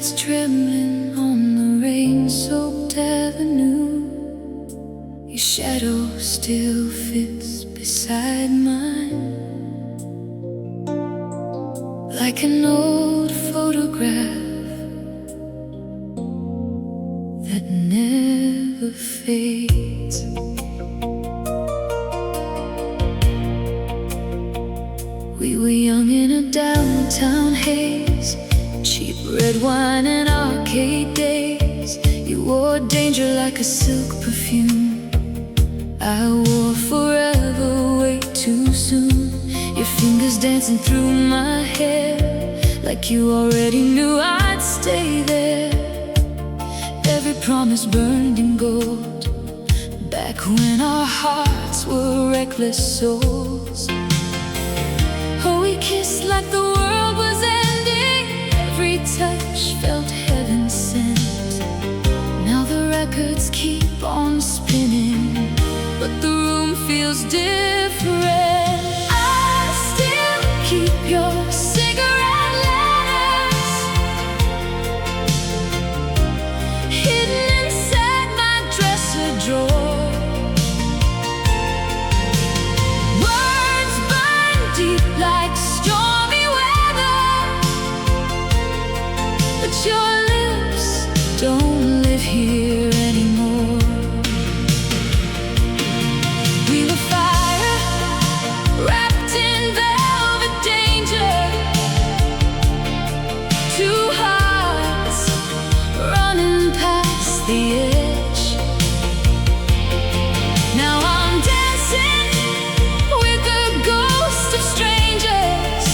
lights trembling on the rain-soaked avenue. Your shadow still fits beside mine, like an old photograph that never fades. We were young in a downtown haze, cheap red wine and arcade days. You wore danger like a silk perfume. I wore forever way too soon. Your fingers dancing through my hair, like you already knew I'd stay there. Every promise burned in gold, back when our hearts were reckless souls. Oh, we kissed like the world was ending. Every touch felt heaven sent. Now the records keep on spinning, but the room feels different. I still keep your cigarette letters hidden inside my dresser drawer. Words burn deep like stormy weather, but your lips don't live here anymore. We were fire, wrapped in velvet danger. Two hearts running past the edge. Now I'm dancing with the ghost of strangers,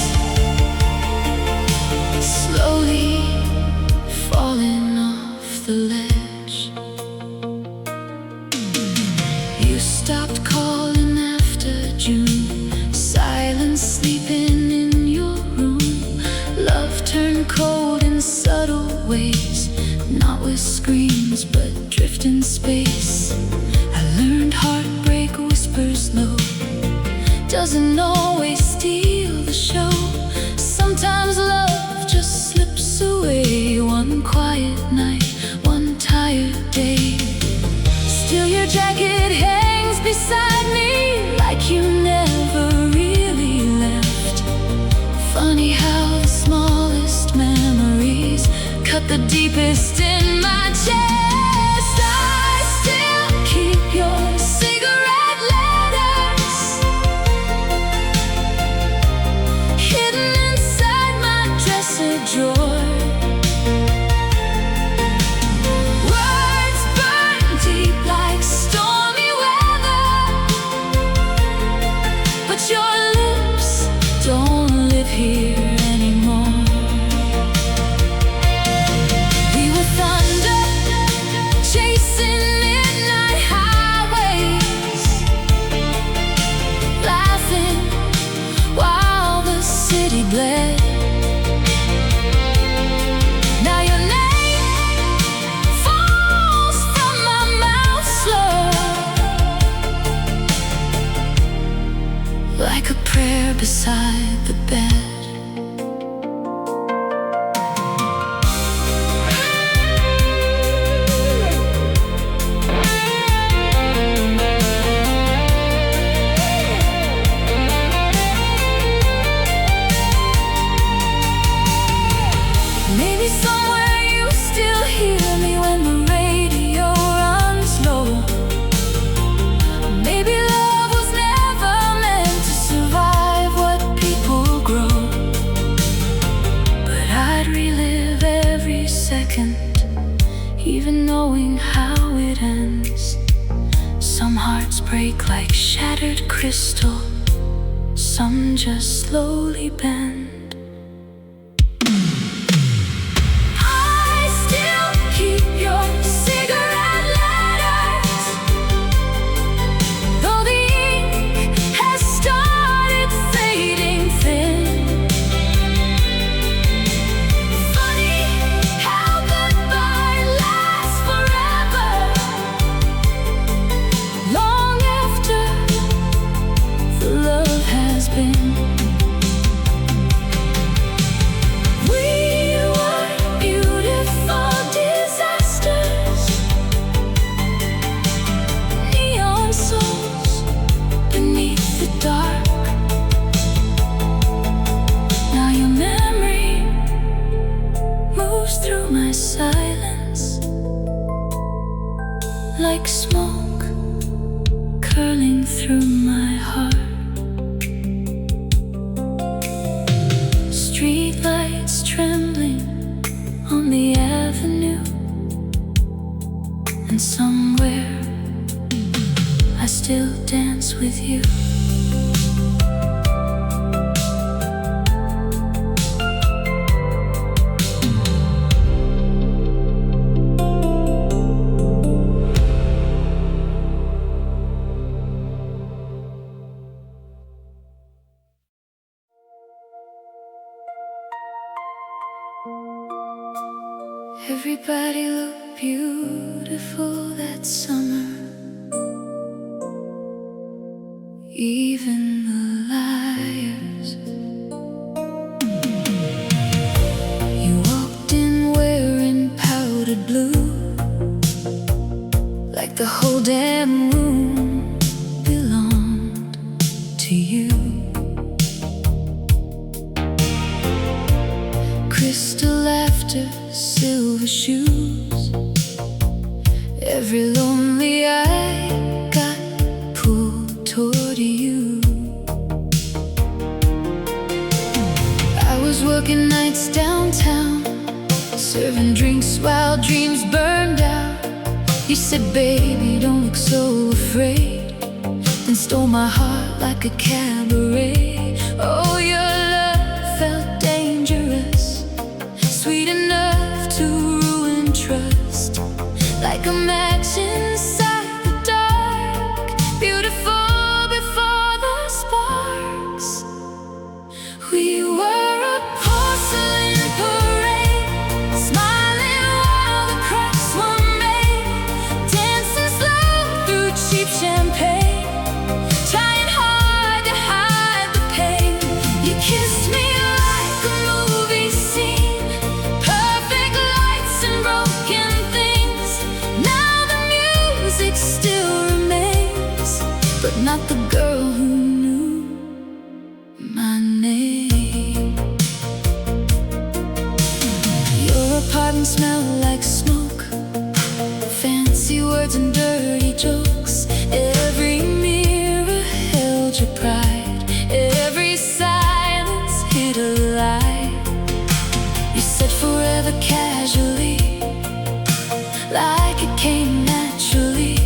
slowly falling off the ledge. You stopped calling after June, silence sleeping in your room. Love turned cold in subtle ways, not with screams but drift in space. I learned heartbreak whispers low, doesn't always steal the show. Sometimes love just slips away, one quiet night, one tired day. Still your jacket hangs beside me, like you never really left. Funny how the smallest memories cut the deepest in my chest. I still keep your cigarette letters hidden inside my dresser drawer. Words burn deep like stormy weather, but your lips don't live here anymore. We were thunder, chasing midnight highways, laughing while the city bled. Now your name falls from my mouth slow, like a prayer beside the bed. Maybe somewhere you still hear me when the radio runs low. Maybe love was never meant to survive what people grow, but I'd relive every second, even knowing how it ends. Some hearts break like shattered crystal, some just slowly bend. I still keep your cigarette letters, though the ink has started fading thin. Funny how goodbye lasts forever, long after the love has been. like smoke curling through my heart. Street lights trembling on the avenue, and somewhere I still dance with you. Everybody looked beautiful that summer, even the liars. You walked in wearing powdered blue, like the whole damn room belonged to you. Crystal laughter, silver shoes, every lonely eye got pulled toward you. I was working nights downtown, serving drinks while dreams burned out. You said, baby, don't look so afraid, then stole my heart like a cabaret. Oh, your love felt dangerous, sweet enough to ruin trust, like a match inside the dark, beautiful before the sparks. We were a porcelain parade, smiling while the cracks were made, dancing slow through cheap champagne, trying hard to hide the pain. You kissed me like a movie scene, perfect lights and broken things. Now the music still remains, but not the girl who knew my name. Your apartment smelled like smoke, fancy words and dirty jokes. Every mirror held your pride, every silence hid a lie. You said forever casually, like it came naturally,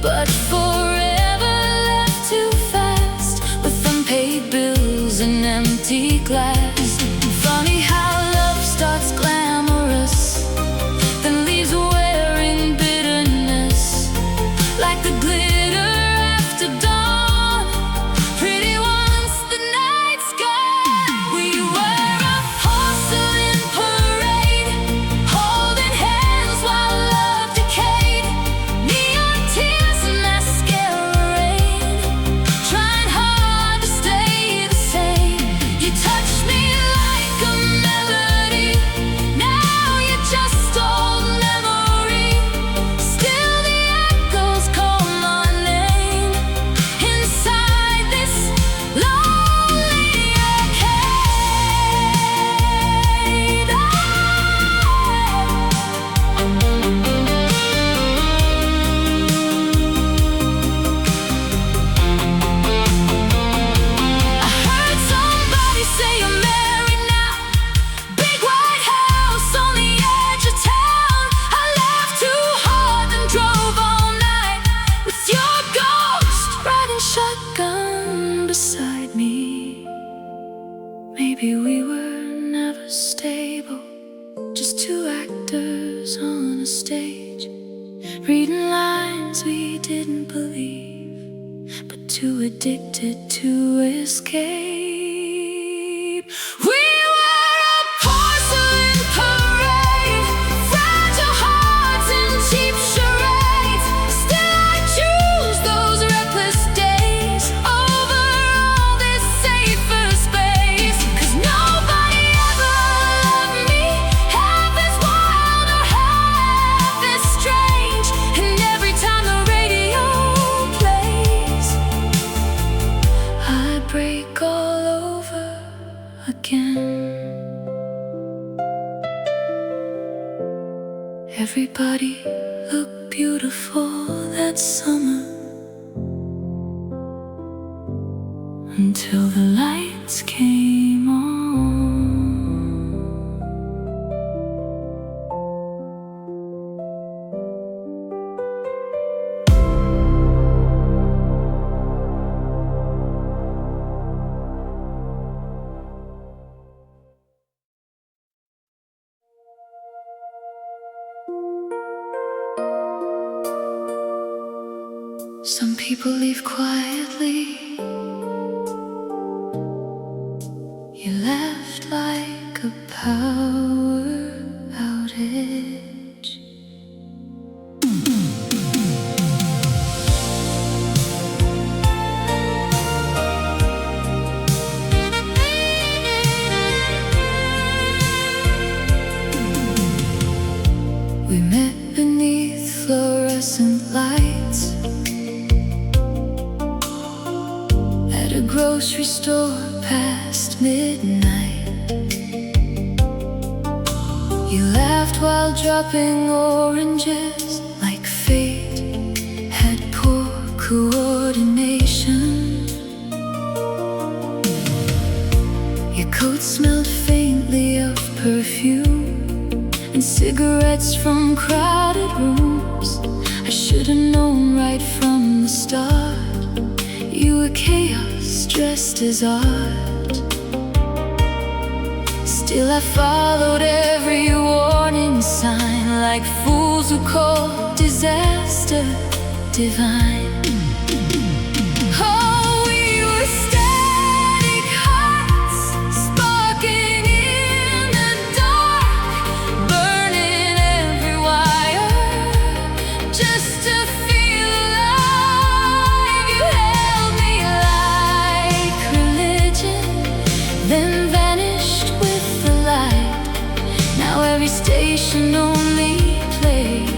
but forever left too fast, with unpaid bills and empty glass. Funny how love starts glamorous, then leaves wearing bitterness, like the glitter after dawn, pretty once the night's gone. We were a porcelain parade, holding hands while love decayed, neon tears and mascara rain, trying hard to stay the same. You touched me like a melody, now you're just old memory. Still the echoes call my name inside this lonely arcade. I heard somebody say you're married now, big white house on the edge of town. I laughed too hard and drove all night with your ghost riding shotgun beside me. Maybe we were never stable, just two actors on a stage, reading lines we didn't believe, but too addicted to escape. We were a porcelain parade, fragile hearts and cheap charades. Still I choose those reckless days over all this safer space, 'cause nobody ever loved me half as wild or half as strange. And every time the radio plays, I break all over again. Everybody looked beautiful that summer, until the lights came on. Some people leave quietly. You left like a power outage. We met beneath fluorescent lights at a grocery store past midnight. You laughed while dropping oranges, like fate had poor coordination. Your coat smelled faintly of perfume and cigarettes from crowded rooms. I should have known right from the start you were chaos dressed as art. Still I followed every warning sign, like fools who call disaster divine. Oh, we were static hearts, sparking in the dark, burning every wire just to feel alive. You held me like religion, then vanished with the light. Now every station only plays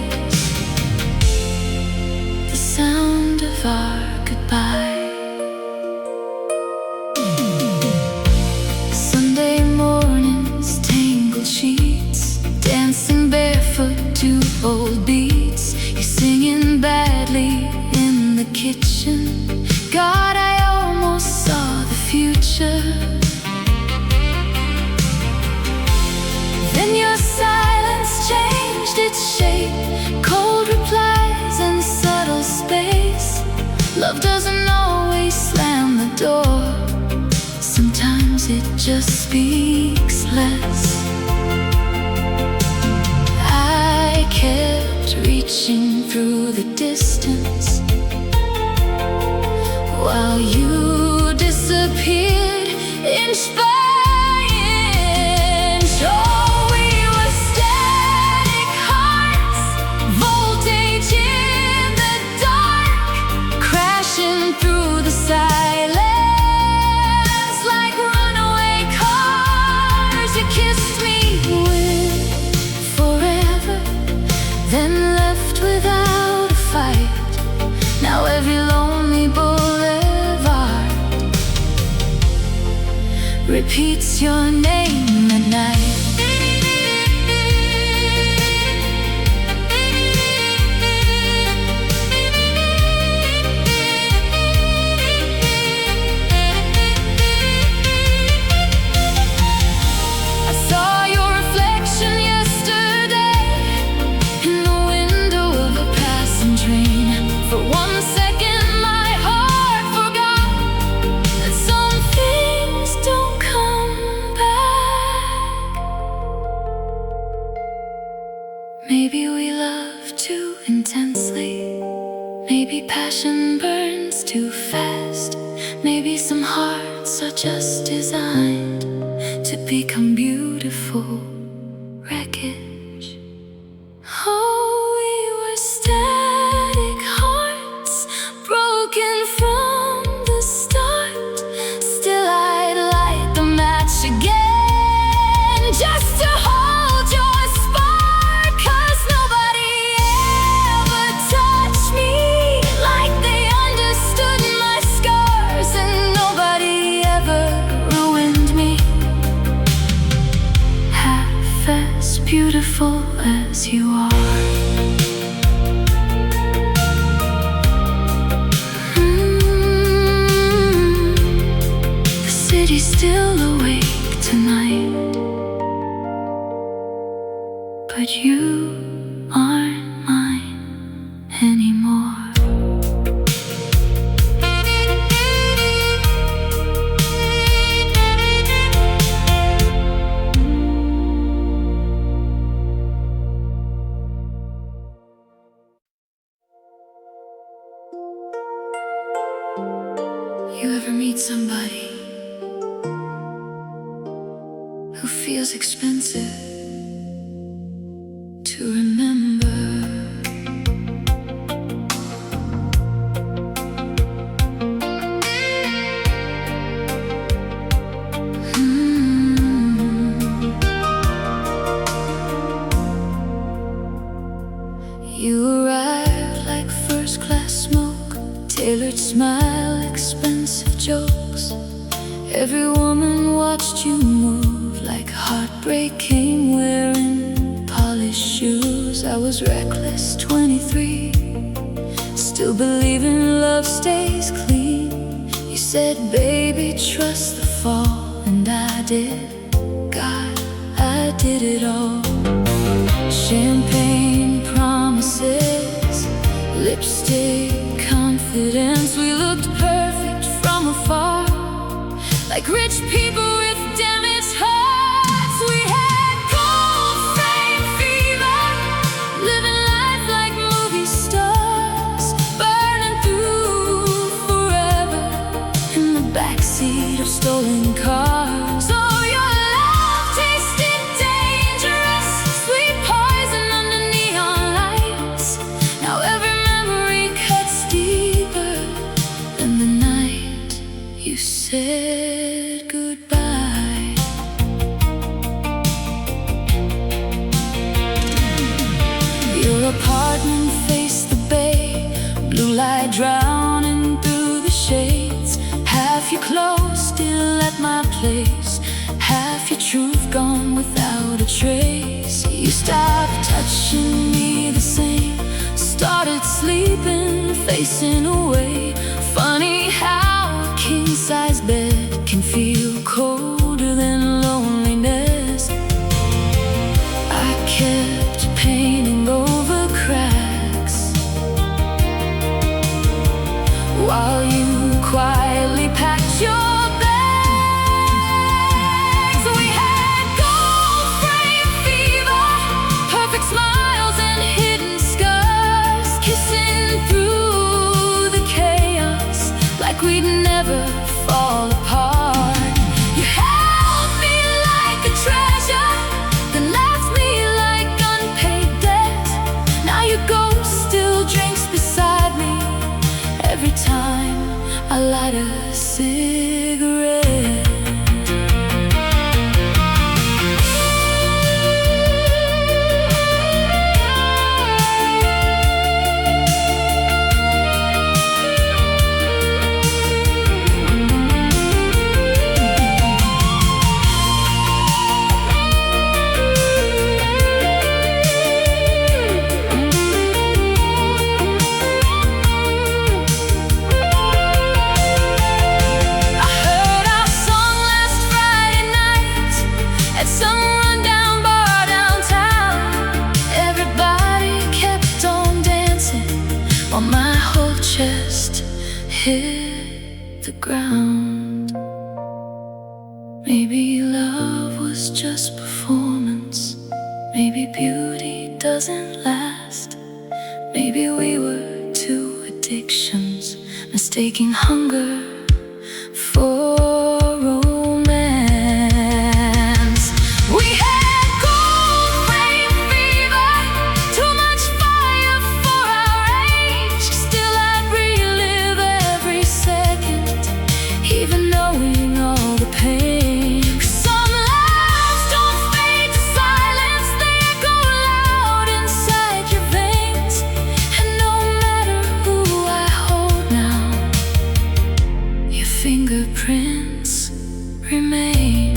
the sound of our goodbye. Sunday mornings, tangled sheets, dancing barefoot to old beats. You're singing badly in the kitchen. God, I almost saw the future. Then your silence changed its shape, cold replies and subtle space. Love doesn't always slam the door, sometimes it just speaks less. I kept reaching through the distance while you disappeared inch by inch. Oh, we were static hearts, voltage in the dark, crashing through the silence like runaway cars. You kissed me with forever, then left without a fight. Now every lonely boulevard repeats your name at night. I saw your reflection yesterday in the window of a passing train. For 1 second my heart forgot that some things don't come back. Maybe we love too intensely, maybe passion burns too fast. Maybe some hearts are just designed to become beautiful wreckage. Oh, we were static hearts, broken from the start. Still I'd light the match again, just to hold your spark. 'Cause nobody ever touched me like they understood my scars, and nobody ever ruined me half You ever meet somebody who feels expensive to remember? You arrived like first-class smoke, tailored smile, expensive jokes. Every woman watched you move like heartbreak came wearing polished shoes. I was reckless, 23, still believing love stays clean. You said, baby, trust the fall, and I did. God, I did it all. Champagne promises, lipstick, confidence. We looked perfect from afar, like rich people with damaged hearts. We had Goldframe Fever, living life like movie stars, burning through forever in the backseat of stolen cars. Oh, your love tasted dangerous, sweet poison under neon lights. Now every memory cuts deeper than the night you said goodbye. Your apartment faced the bay, blue light drowning through the shades. Half your clothes still at my place, half your truth gone without a trace. You stopped touching me the same, started sleeping, facing away. Funny how a king-size bed can feel colder than loneliness. I kept painting over cracks while you quietly packed your bags. We had Goldframe Fever, perfect smiles and hidden scars, kissing through the chaos like we'd never fall apart. You held me like a treasure, then left me like unpaid debt. Now your ghost still drinks beside me every time I light a cigarette. My whole chest hit the ground. Maybe love was just performance. Maybe beauty doesn't last. Maybe we were two addictions, mistaking hunger for romance. We had Goldframe Fever, too much fire for our age. Still I'd relive every second, even knowing all the pain. Some lives don't fade to silence, they echo loud inside your veins. And no matter who I hold now, your fingerprints remain.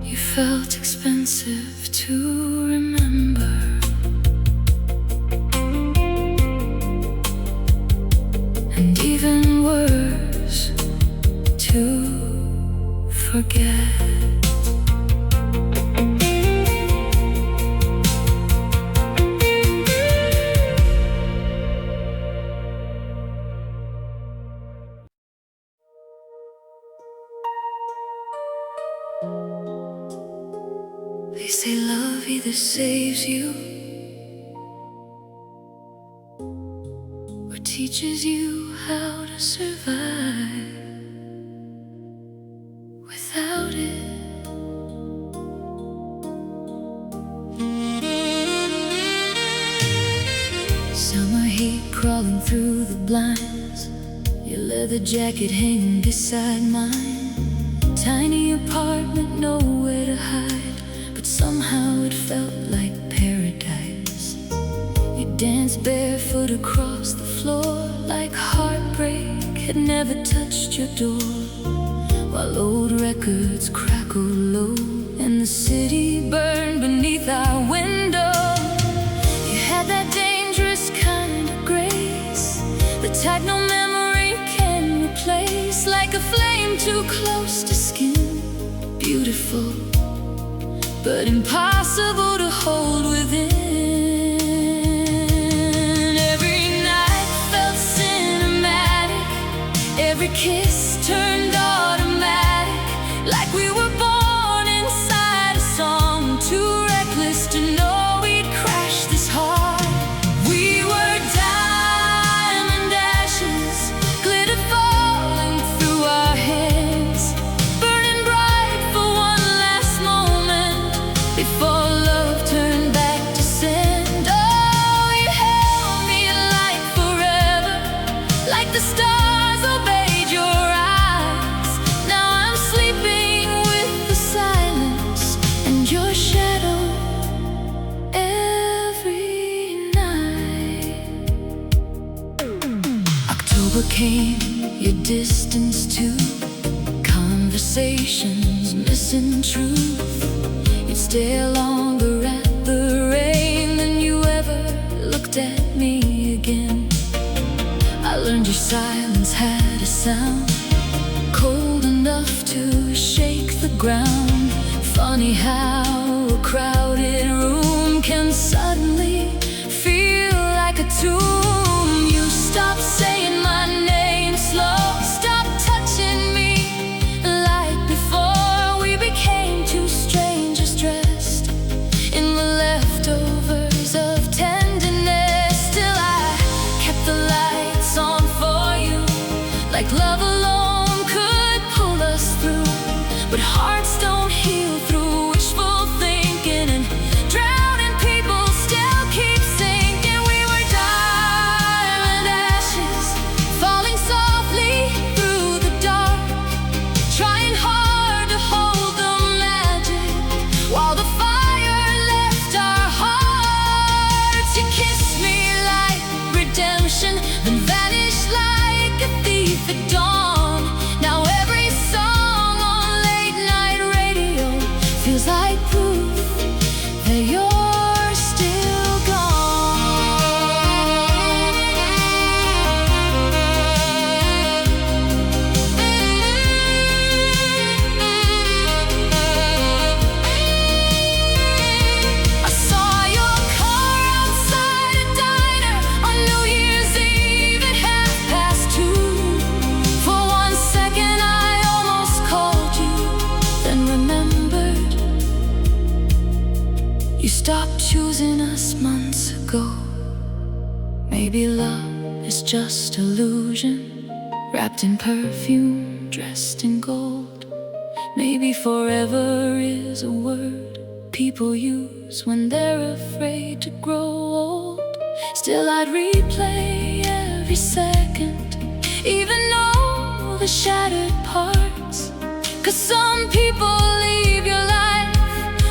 You felt expensive to remember, and even worse to forget. They say love either saves you or teaches you how to survive without it. Summer heat crawling through the blinds, your leather jacket hanging beside mine. Tiny apartment, nowhere to hide, but somehow it felt like paradise. You danced barefoot across the floor, like heartbreak had never touched your door, while old records crackled low and the city burned beneath our window. You had that dangerous kind of grace, the type no memory can replace, like a flame too close to skin. Beautiful, but impossible to hold within. Every night felt cinematic, every kiss turned automatic, like we were born inside a song, too reckless to know we'd crash this hard. We were diamond ashes, glitter falling through our hands, burning bright for one last moment before love turned back to sand. Oh, you held me alive forever, like the stars obeyed your eyes. Now I'm sleeping with the silence and your shadow every night. October came, your distance too, conversations missing truth. You'd stare longer at the rain than you ever looked at me again. I learned your silence had a sound, cold enough to shake the ground. Funny how a crowded room can suddenly feel like a tomb. You stopped saying my name slow, stopped touching me like before. We became two strangers dressed in the leftovers of tenderness. Still I kept the lights on for you, like love alone could pull us through. But hearts don't heal through wishful thinking, and drowning people still keep sinking. We were diamond ashes, falling softly through the dark, trying hard to hold the magic while the fire left our hearts. You kissed me like redemption, then vanished like a thief at dawn. Now every song on late night radio feels like proof that you're still I saw your car outside a diner on New Year's Eve at 2:30. For 1 second I almost called you, then remembered you stopped choosing us months ago. Maybe love is just illusion, wrapped in perfume, dressed in gold. Maybe forever is a word people use when they're afraid to grow old. Still I'd replay every second, even all the shattered parts. 'Cause some people leave your life,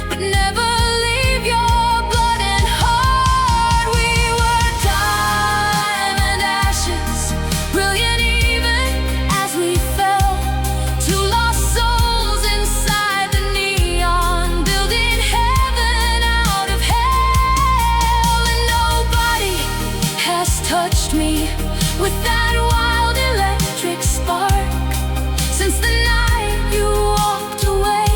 but never leave your blood and heart. We were diamond ashes, brilliant even as we fell, two lost souls inside the neon, building heaven out of hell. And nobody has touched me with that wild electric spark since the night you walked away.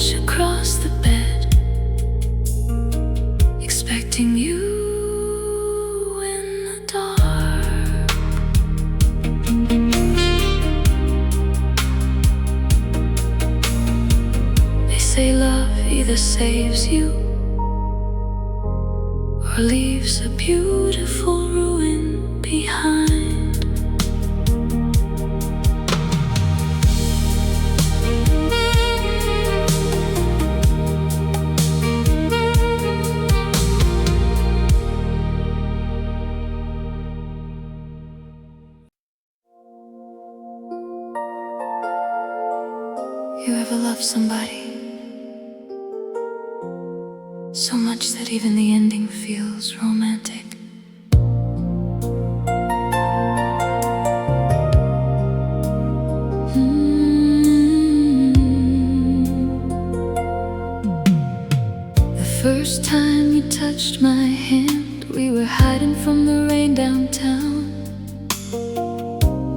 watch across the bed, expecting you in the dark. They say love either saves you or leaves a beautiful ruin behind. You ever love somebody so much that even the ending feels romantic? The first time you touched my hand, we were hiding from the rain downtown.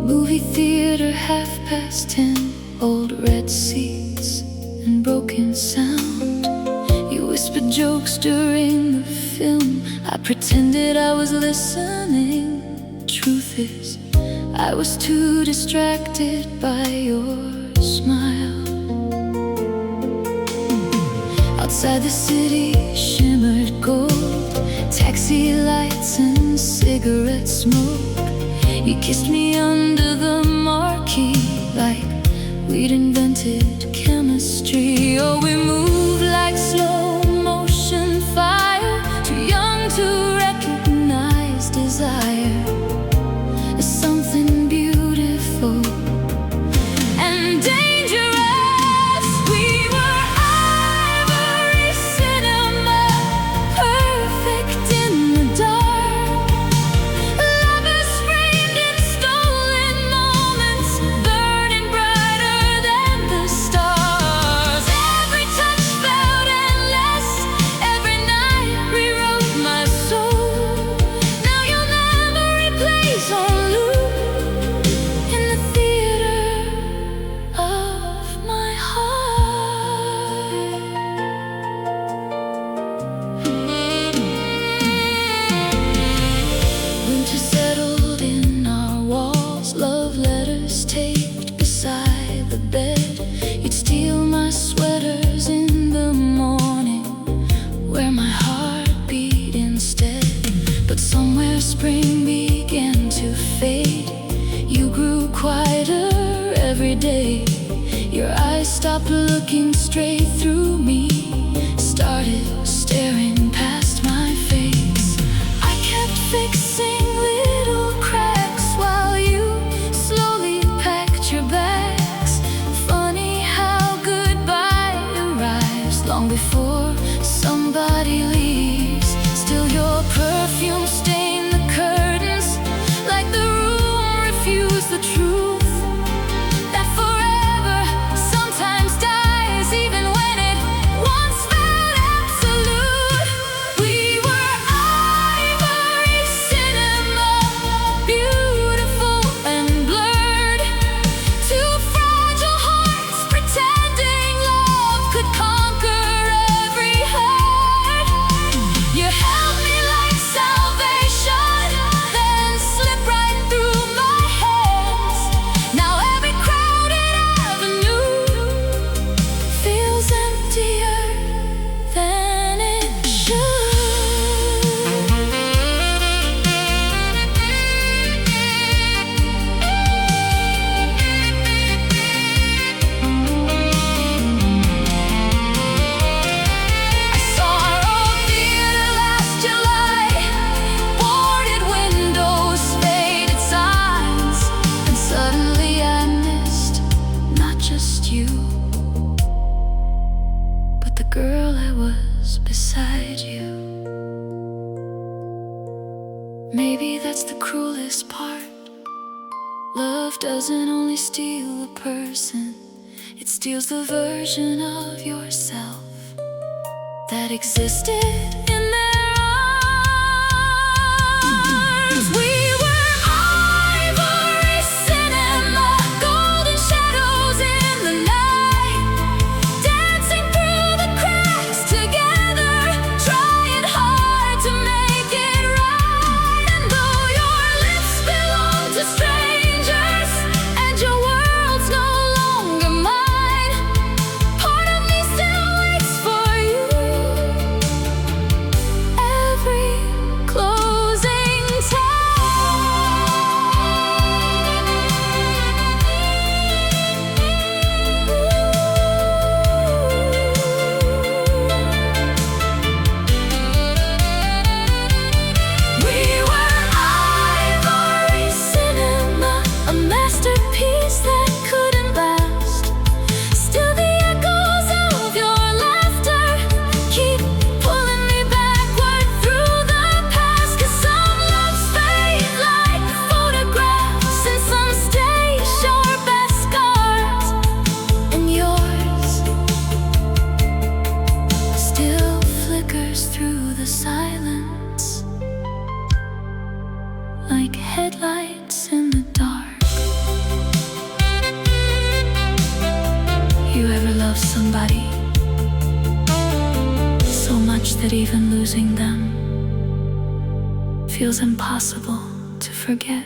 Movie theater, 10:30. Old red seats and broken sound. You whispered jokes during the film. I pretended I was listening. Truth is, I was too distracted by your smile. Outside the city shimmered gold, taxi lights and cigarette smoke. You kissed me under the marquee like we'd invented chemistry. Oh, we moved like slow motion fire, too young to recognize desire as something beautiful and dangerous. We were Ivory Cinema, perfect in the dark. Lovers framed in stolen moments, burning brighter than the stars. Every touch felt endless, every night rewrote my soul. Now your memory plays on loop in the theater of my heart. Winter settled in our walls, love letters taped beside the bed. You'd steal my sweaters in the morning, wear my heart beat instead. But somewhere spring began to fade. You grew quieter every day. Your eyes stopped looking straight through me, started staring past my face. I kept fixing little cracks while you slowly packed your bags. Funny how goodbye arrives long before somebody leaves. Still your perfume stained the curtains, like the room refused the truth that forever sometimes dies, even when it once felt absolute. We were Ivory Cinema, beautiful and blurred. Two fragile hearts pretending love could conquer every hurt. You held me like salvation, then slipped right through my hands. Now every crowded avenue feels emptier than it should. I saw our old theater last July, boarded windows, faded signs, and suddenly I missed not just you, but the girl I was beside you. Maybe that's the cruelest part. Love doesn't only steal a person, it steals the version of yourself that existed in their arms. We were Ivory Cinema, golden shadows in the night, dancing through love somebody so much that even losing them feels impossible to forget.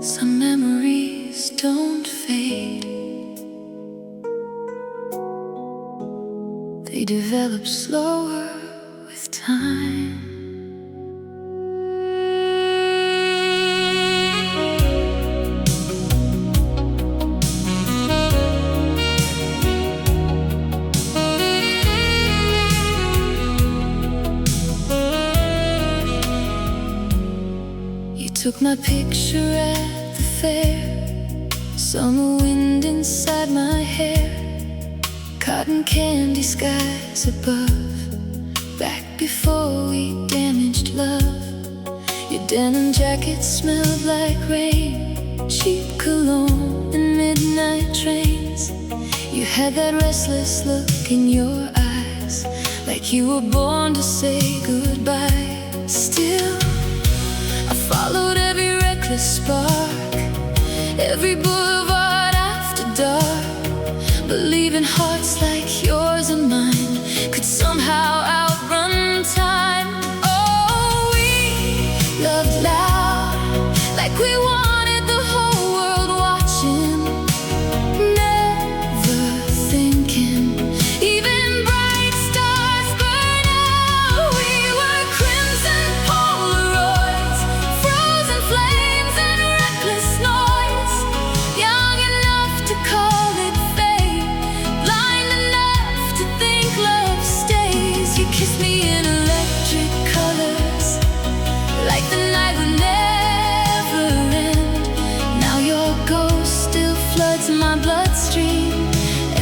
Some memories don't fade, they develop slower with time. You took my picture at the fair, summer wind inside my hair, cotton candy skies above, back before we damaged love. Your denim jacket smelled like rain, cheap cologne and midnight trains. You had that restless look in your eyes, like you were born to say goodbye. Still, I followed every reckless spark, every boulevard after dark, believing hearts like yours and mine could somehow outrun time. Oh, we loved loud, like we wanted the whole world watching, never thinking even bright stars burn out. We were crimson Polaroids, frozen flames and reckless noise, young enough to call it fate, blind enough to think love stays. You kissed me in electric colors, like the night would never end. Now your ghost still floods my bloodstream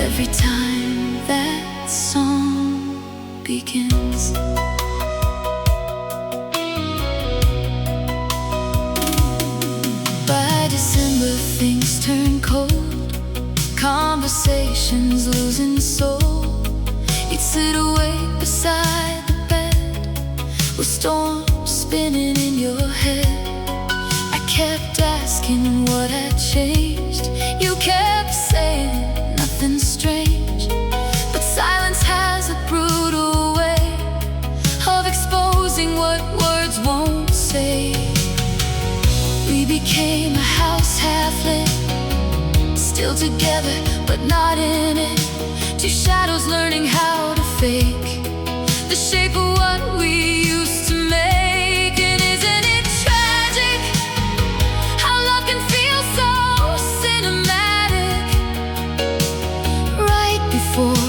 every time that song begins. By December things turn cold, conversations losing soul. You'd sit awake beside the bed with storms spinning in your head. I kept asking what had changed. You kept saying nothing strange, but silence has a brutal way of exposing what words won't say. We became a house half lit, still together but not in it. Two shadows learning how to fake the shape of what we used to make. And isn't it tragic how love can feel so cinematic right before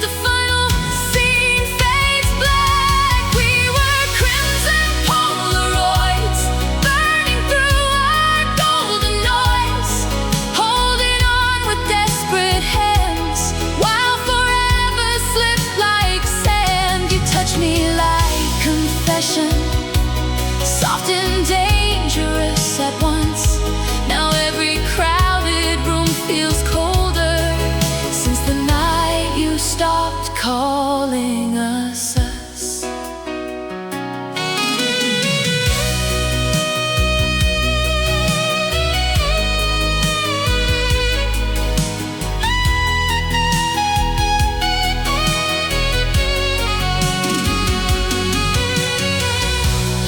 the final scene fades black? We were crimson Polaroids, burning through our golden noise, holding on with desperate hands, while forever slipped like sand. You touched me like confession, soft and dangerous at once. Now every crowded room feels colder since the night you stopped calling us us.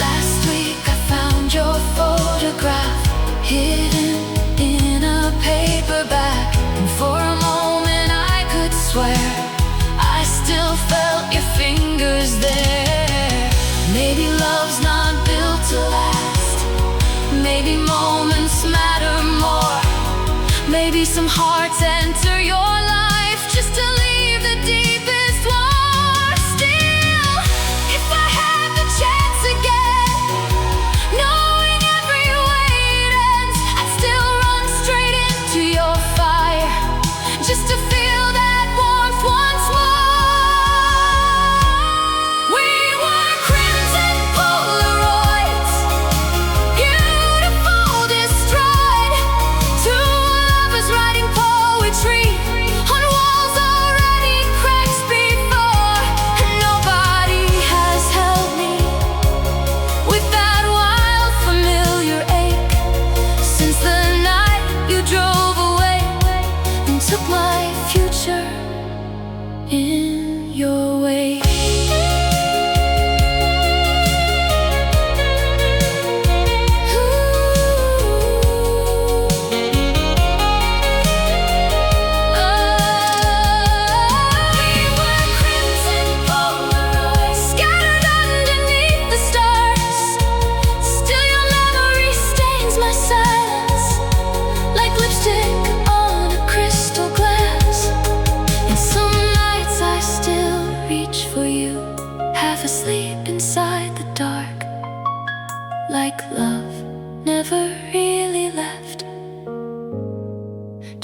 Last week I found your photograph hidden in a paperback, and for a moment I could swear I still felt your fingers there. Maybe love's not built to last, maybe moments matter more. Maybe some hearts enter your life just to leave the deepest war. Still, if I had the chance again, knowing every way it ends, I'd still run straight into your fire just to feel that warmth once more. We were crimson Polaroids, beautiful destroyed, to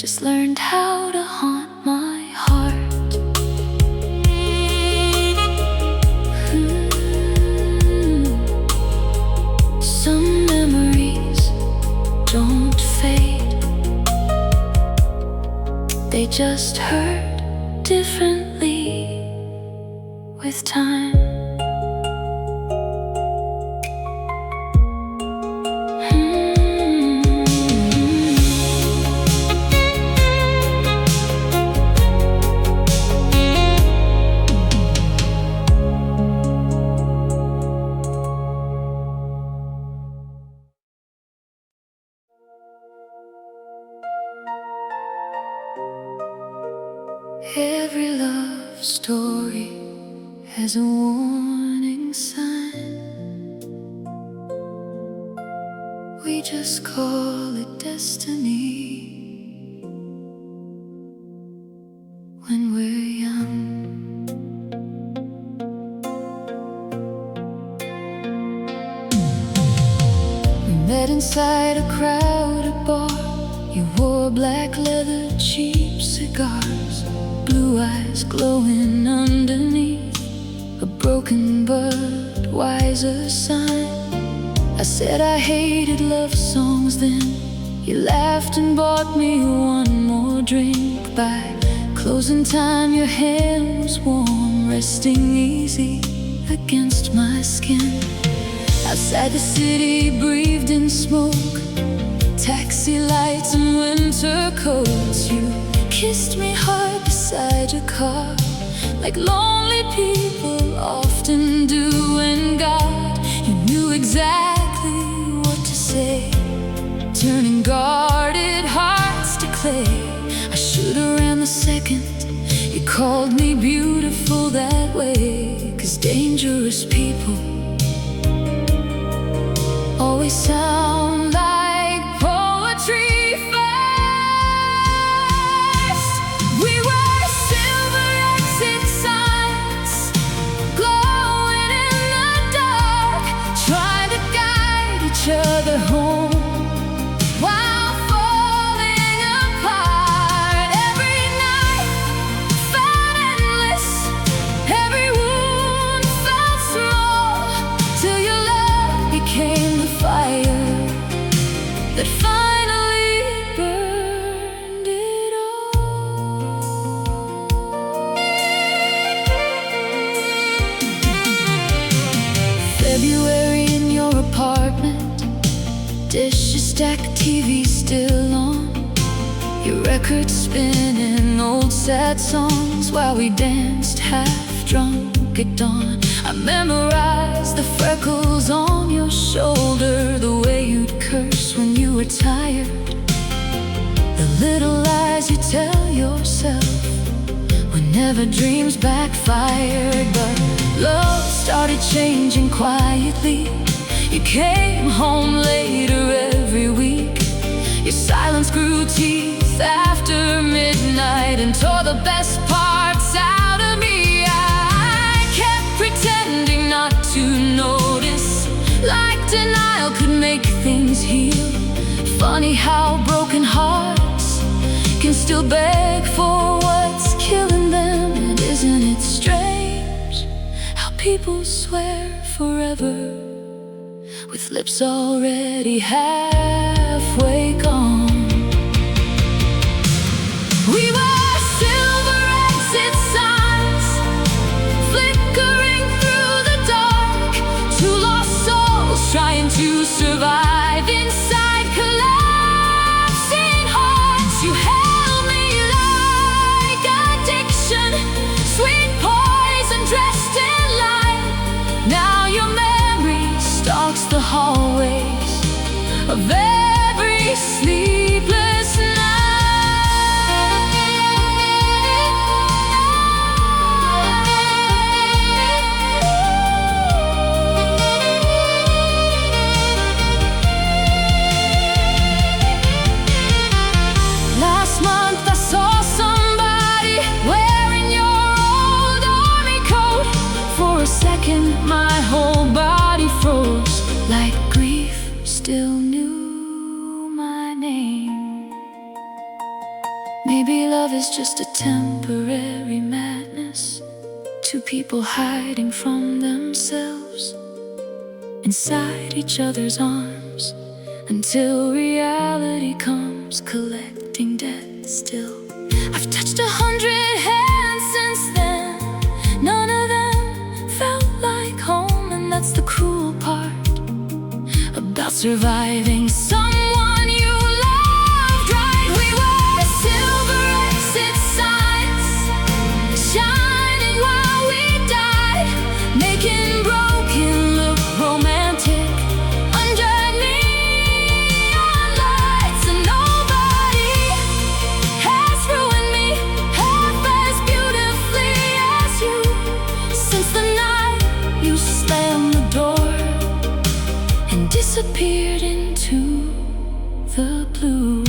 just learned how to haunt my heart. Some memories don't fade, they just hurt differently with time. Every love story has a warning sign. We just call it destiny when we're young. We met inside a crowded bar. You wore black leather, cheap cigars, blue eyes glowing underneath a broken but wiser sign. I said I hated love songs then. You laughed and bought me one more drink. By closing time your hand was warm, resting easy against my skin. Outside the city breathed in smoke, taxi lights and winter coats. You kissed me hard beside your car, like lonely people often do. And God, you knew exactly what to say, turning guarded hearts to clay. I should've ran the second you called me beautiful that way, 'cause dangerous people always sound like poetry. Other home while falling apart. Every night felt endless, every wound felt small, till your love became the fire that finally burned it all. February in your apartment, dishes stacked, TV still on, your record spinning old sad songs while we danced half drunk at dawn. I memorized the freckles on your shoulder, the way you'd curse when you were tired, the little lies you tell yourself whenever dreams backfired. But love started changing quietly. You came home later every week. Your silence grew teeth after midnight and tore the best parts out of me. I kept pretending not to notice, like denial could make things heal. Funny how broken hearts can still beg for what's killing them. And isn't it strange how people swear forever with lips already halfway gone? We were silver exit signs, flickering through the dark, two lost souls trying to survive inside collapsing hearts. You held me like addiction, sweet poison dressed in light. Now your memory stalks the hallways of every sleepless night. Last month I saw somebody wearing your old army coat. For a second my whole body froze, like grief still knew my name. Maybe love is just a temporary madness, two people hiding from themselves inside each other's arms, until reality comes collecting debt still. I've touched 100 hands since then, none of them felt like home. And that's the cruel part about surviving someone you loved, right? We were silver exit signs, shining while we died, making broken look romantic under neon lights. And nobody has ruined me half as beautifully as you, since the night you slammed the door and disappeared into the blue.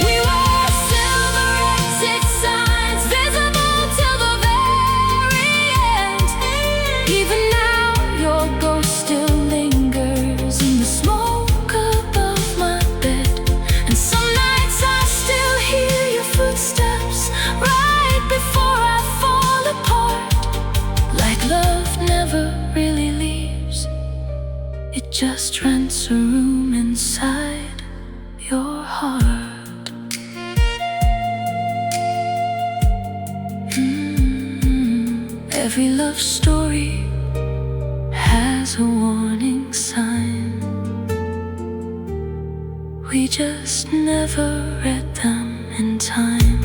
We were silver exit signs, visible till the very end. Even now your ghost still lingers in the smoke above my bed. And some nights I still hear your footsteps right before I fall apart. Like love never really leaves, it just rents a room inside your heart. Every love story has a warning sign, we just never read them in time.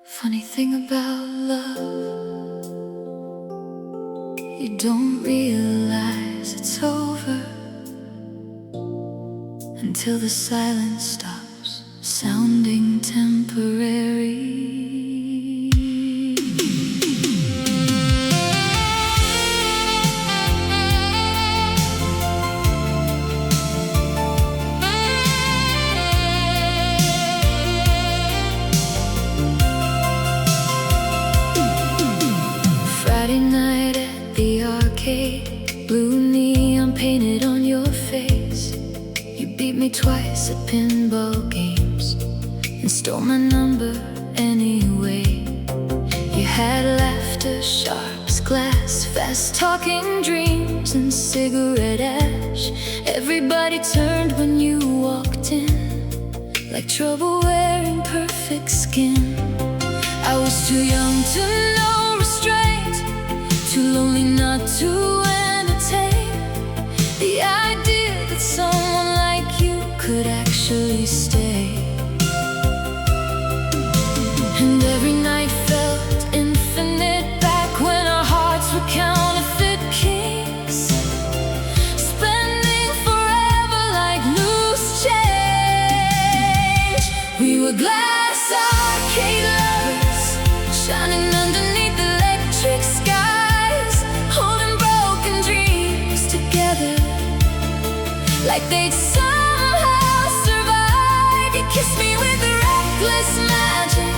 Funny thing about love, you don't realize it's over until the silence stops sounding temporary. Friday night at the arcade, blue neon painted on your face. You beat me twice at pinball games and stole my number anyway. You had laughter sharp as glass, fast talking dreams and cigarette ash. Everybody turned when you walked in, like trouble wearing perfect skin. I was too young to know restraint, too lonely not to entertain the idea that someone like you could actually stay. And every night felt infinite back when our hearts were counterfeit kings, spending forever like loose change. We were glass arcade lovers, shining underneath electric skies, holding broken dreams together like they'd somehow survive. You kissed me with reckless magic,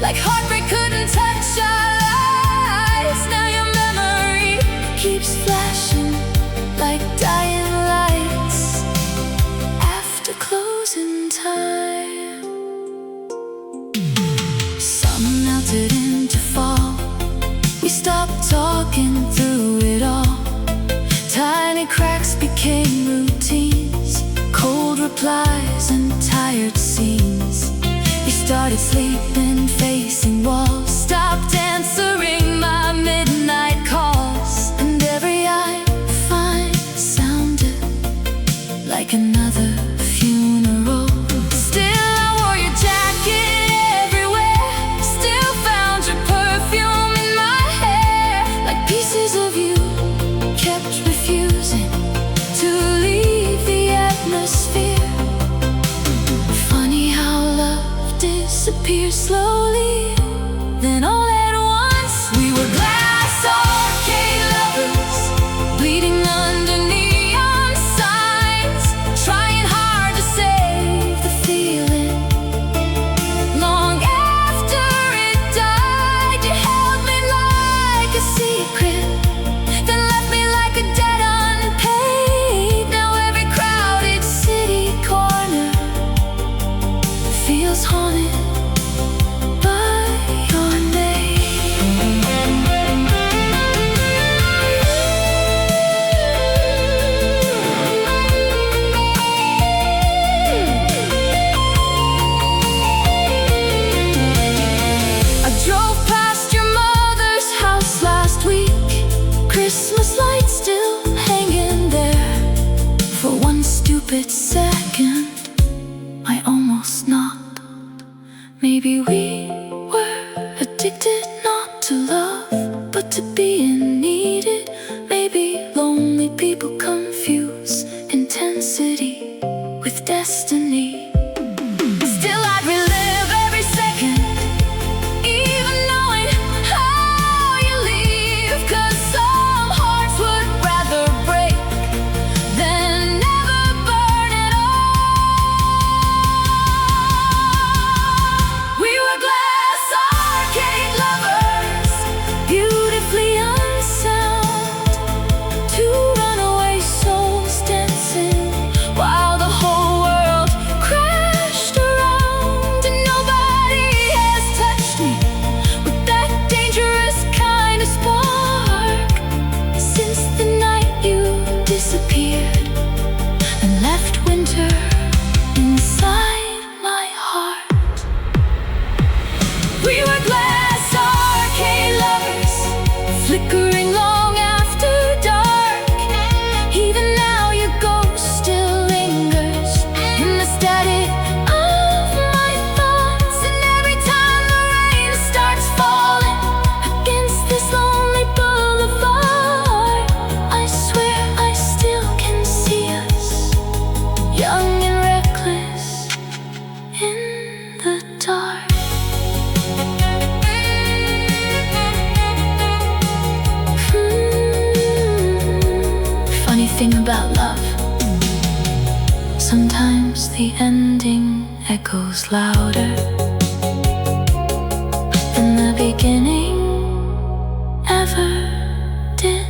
like heartbreak couldn't touch our lives. Now your memory keeps flashing like dying lights after closing time. Summer melted into fall, we stopped talking through it all. Tiny cracks became routines, cold replies and tired scenes. You started sleeping facing walls, stopped answering my midnight calls, and every I find sounded like another funeral. Still I wore your jacket everywhere, still found your perfume in my hair, like pieces of you kept refusing to leave the atmosphere. Funny how love disappears slowly, then all at once. We were glass arcade lovers, bleeding under neon signs, trying hard to save the feeling. Maybe we were addicted not to love, but to being needed. Maybe lonely people confuse intensity with destiny. Still I'd relive every second, even knowing how you leave. 'Cause some hearts would rather break than never burn at all. We were glass arcade lovers, beautifully unsound, two runaway souls dancing while the whole world crashed around. And nobody has touched me with that dangerous kind of spark since the night you disappeared and left winter inside my heart. We were glass arcade lovers, flickering long after dark. Even now your ghost still lingers in the static of my thoughts. And every time the rain starts falling against this lonely boulevard, I swear I still can see us, young and reckless in the dark. Funny thing about love, sometimes the ending echoes louder than the beginning ever did.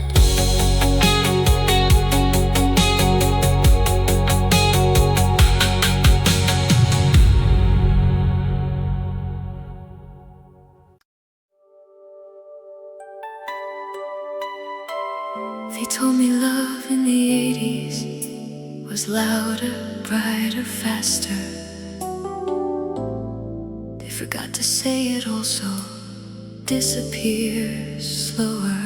They told me love in the 80s was louder, brighter, faster. They forgot to say it also disappears slower.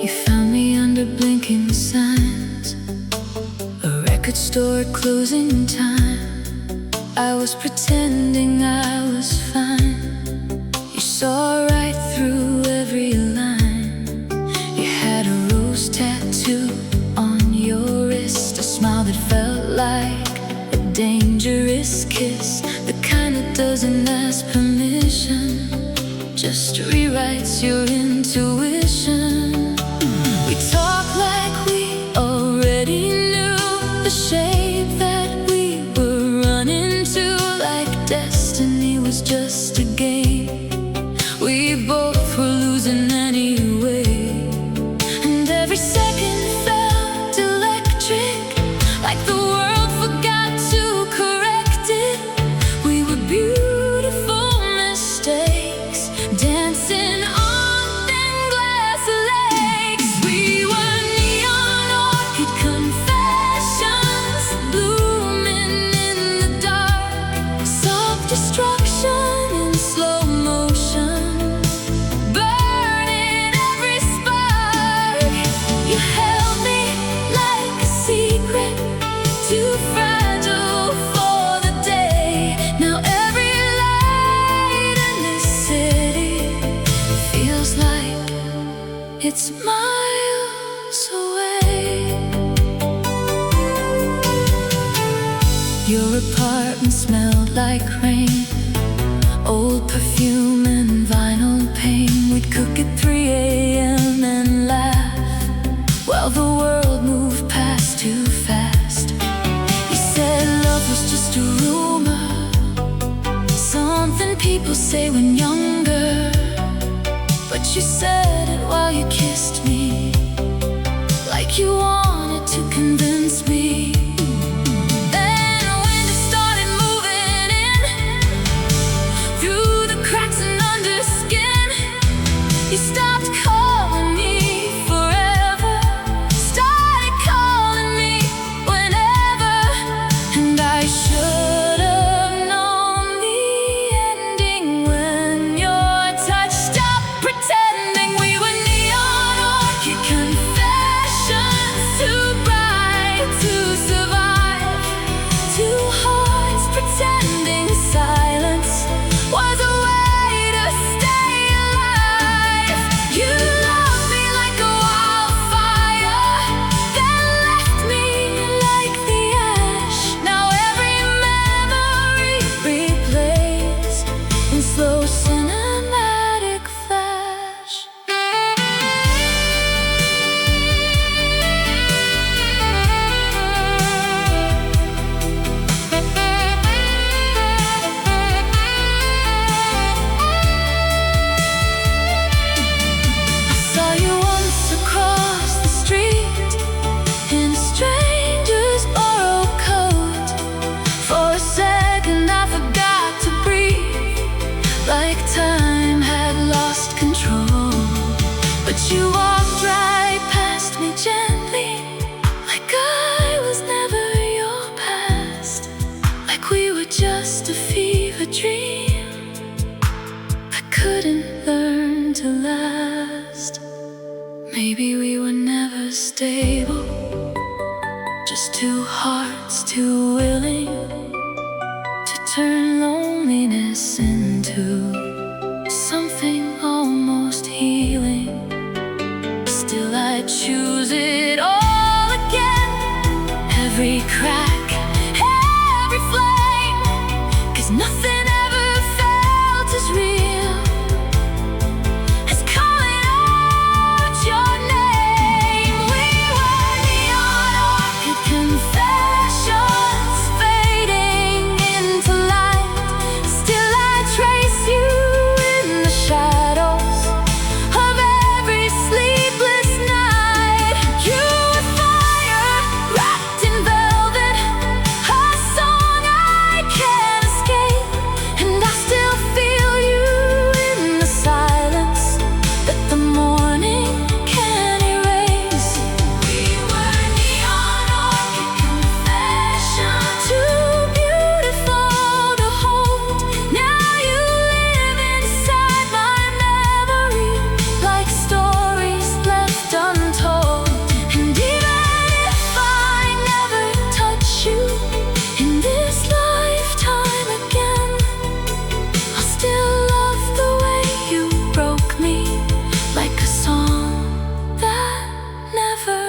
You found me under blinking signs, a record store at closing time. I was pretending I was fine. You saw right through every line. You had a rose tattoo on your wrist, a smile that felt like a dangerous kiss, the kind that doesn't ask permission, just rewrites your intuition. We talk like we already knew the shape that we were running to, like destiny was just a game we both were losing anyway. And every second felt electric, like the world forgot to correct it. We were beautiful mistakes, dancing on thin glass lakes. We were neon orchid confessions, blooming in the dark, self-destruction in slow motion, burning every spark. You held me like a secret, too fragile for the day. Now every light in this city feels like it's miles away. Your apartment smelled like rain, old perfume and vinyl pain. We'd cook at 3 a.m. and laugh while the world moved past too fast. You said love was just a rumor, something people say when younger. But you said it while you kissed me, like you wanted to convince me. Then when it started moving in through the cracks and under skin, you stopped calling me forever, started calling me whenever. And I should have just a fever dream I couldn't learn to last. Maybe we were never stable, just two hearts too willing to turn loneliness into something almost healing. Still I choose it all again, every crack, every flame, 'cause nothing ever felt as real as calling out your name. We were neon orchid confessions fading into light. Still I trace you in the shadows of every sleepless night. You were fire wrapped in velvet, a song I can't escape, and I still feel you in the silence that the morning can't erase. We were neon orchid confessions, too beautiful to hold. Now you live inside my memory, like stories left untold. And even if I never touch you in this lifetime again, I'll still love the way you broke me, like a song that never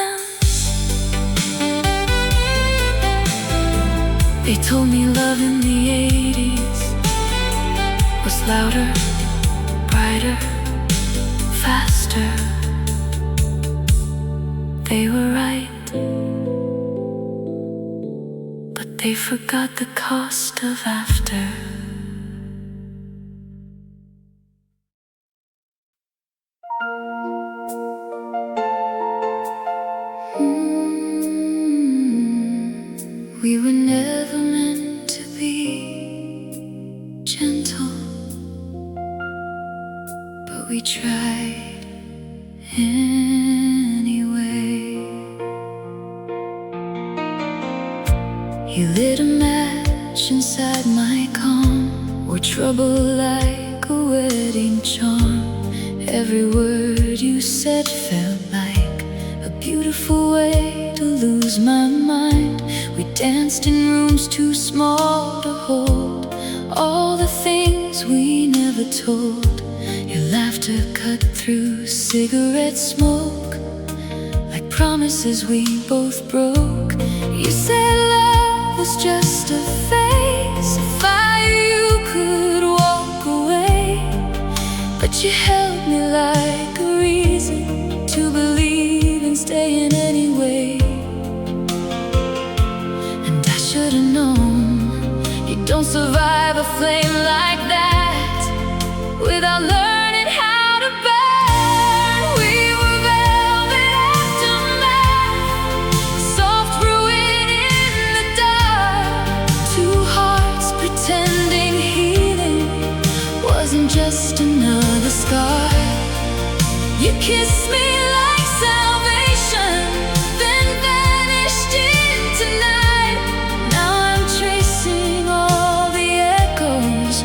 ends. They told me love in the 80s was louder, brighter, faster. They were right, but they forgot the cost of after. We were never meant to be gentle, but we tried anyway. You lit a match inside my calm, or trouble like a wedding charm. Every word you said felt like a beautiful way to lose my mind. We danced in rooms too small to hold all the things we never told. Your laughter cut through cigarette smoke like promises we both broke. You said love was just a phase, a fire you could walk away, but you held me like a reason to believe in staying anyway. And I should've known you don't survive a flame like that without learning how to burn. We were velvet aftermath, soft ruin in the dark. Two hearts pretending healing wasn't just another scar. You kissed me like salvation, then vanished into night. Now I'm tracing all the echoes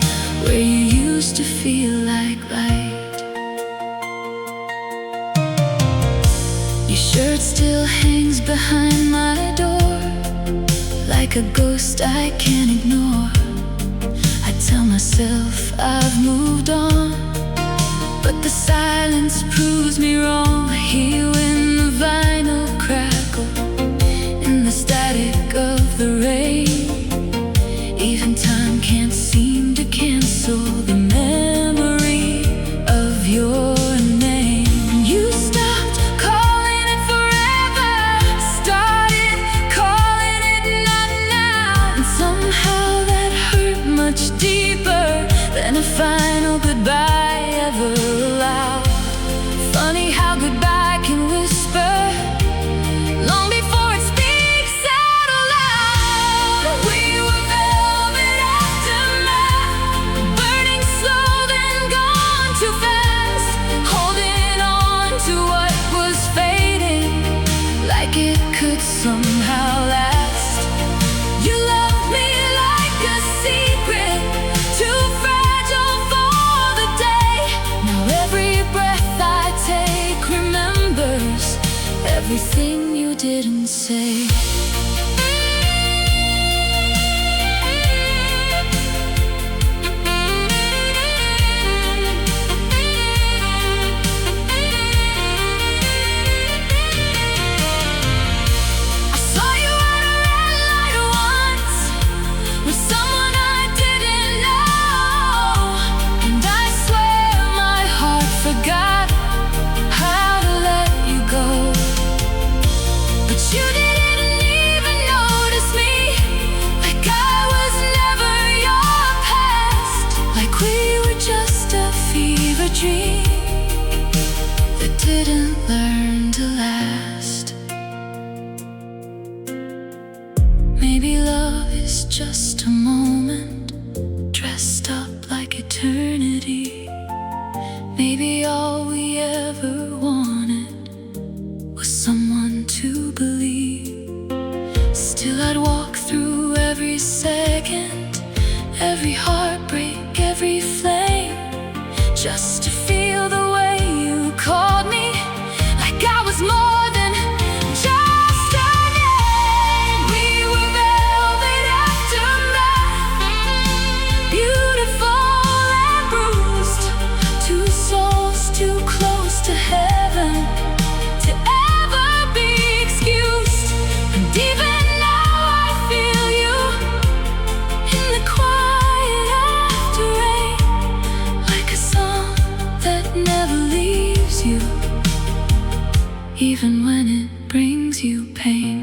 where you used to feel like light. Your shirt still hangs behind my door, like a ghost I can't ignore. I tell myself I've moved on, but the silence proves me wrong. Here when the vinyl crackle in the static of the rain, even time can't seem to cancel the memory of your name. You stopped calling it forever, started calling it not now, and somehow that hurt much deeper than a final goodbye ever allowed. Funny how goodbye can whisper long before it speaks out aloud. We were velvet aftermath, burning slow then gone too fast, holding on to what was fading like it could somehow last. You loved me like a everything you didn't say. Dream that didn't learn to last. Maybe love is just a moment dressed up like eternity. Maybe all we ever wanted was someone to believe. Still I'd walk through every second, every heartbreak, every flame, just to feel the way you called me, like I was more than just a name. We were velvet aftermath, beautiful and bruised, two souls too close to heaven to ever be excused. And even now I feel you in the quiet after rain, like a song that never leaves you, even when it brings you pain.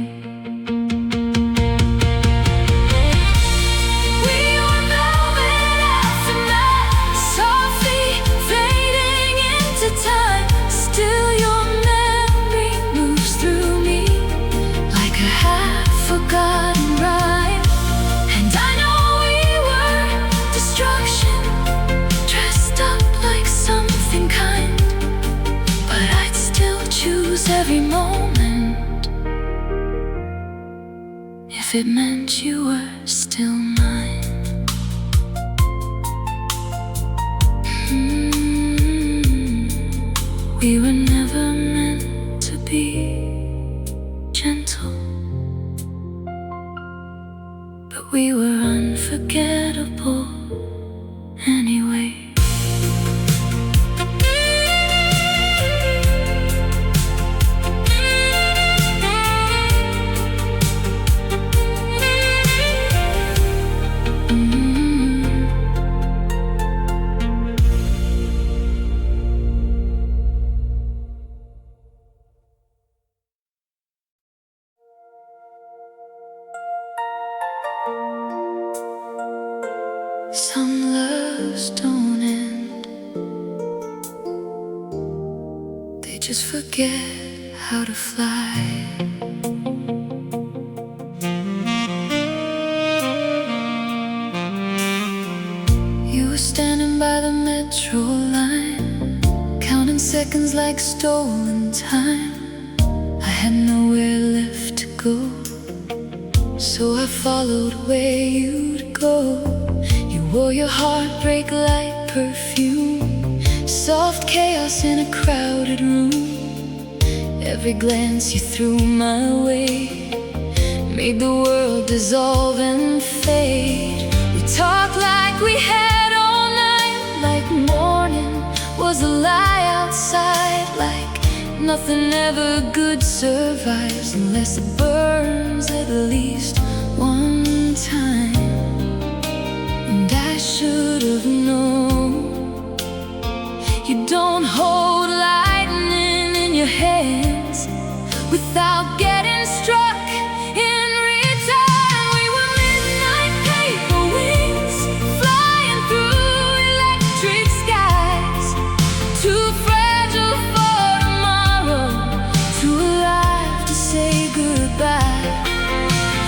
We were velvet aftermath, softly fading into time. Still your memory moves through me like a half-forgotten rhyme. And I know we were destruction, dressed up like something kind, but I'd still choose every moment if it meant you were still mine. We were never meant to be gentle, but we were unforgettable anyway. Some loves don't end, they just forget how to fly. You were standing by the metro line, counting seconds like stolen time. I had nowhere left to go, so I followed where you'd go. You wore your heartbreak like perfume, soft chaos in a crowded room. Every glance you threw my way made the world dissolve and fade. We talked like we had all night, like morning was a lie outside, like nothing ever good survives unless it burns at least one time. And I should have known you don't hold lightning in your hands without getting struck in return. We were midnight paper wings, flying through electric skies, too fragile for tomorrow, too alive to say goodbye.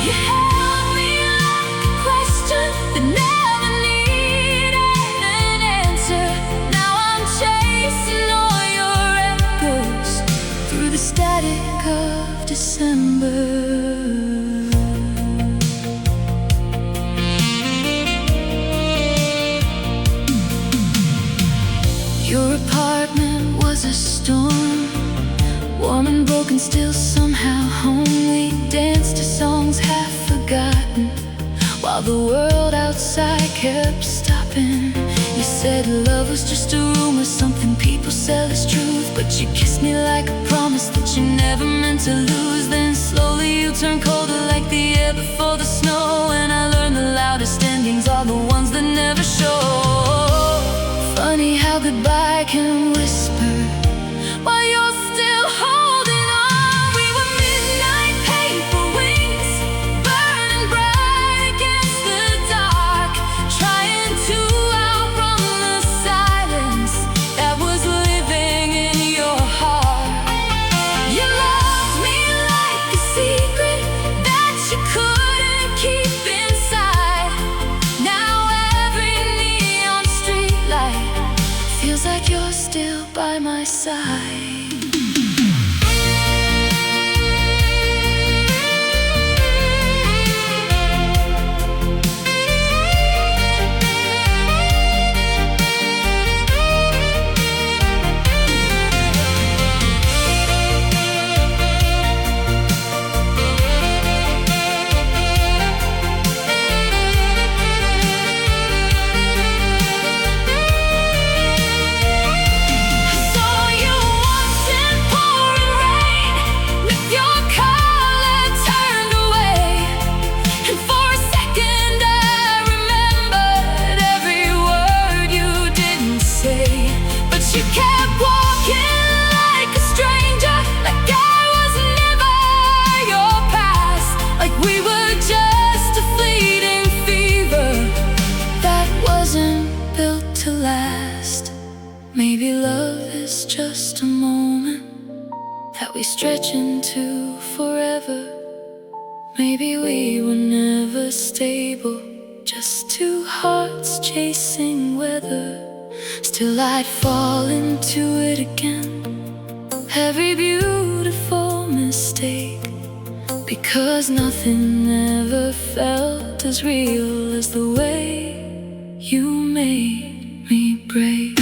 You held me like a question that never needed an answer. Now I'm chasing all your echoes through the static of December. Your apartment was a storm, warm and broken, still some while the world outside kept stopping. You said love was just a rumor, something people sell as truth, but you kissed me like a promise that you never meant to lose. Then slowly you turned colder like the air before the snow, and I learned the loudest endings are the ones that never show. Funny how goodbye can whisper while you're still holding on. We were midnight paper wings, burning bright against the dark, trying to outrun the silence that was living in your heart. You loved me like a secret that you couldn't keep inside. Now every neon streetlight feels like you're still by my side. You kept walking like a stranger, like I was never your past, like we were just a fleeting fever that wasn't built to last. Maybe love is just a moment that we stretch into forever. Maybe we were never stable, just two hearts chasing weather. Still I'd fall into it again, every beautiful mistake, because nothing ever felt as real as the way you made me break.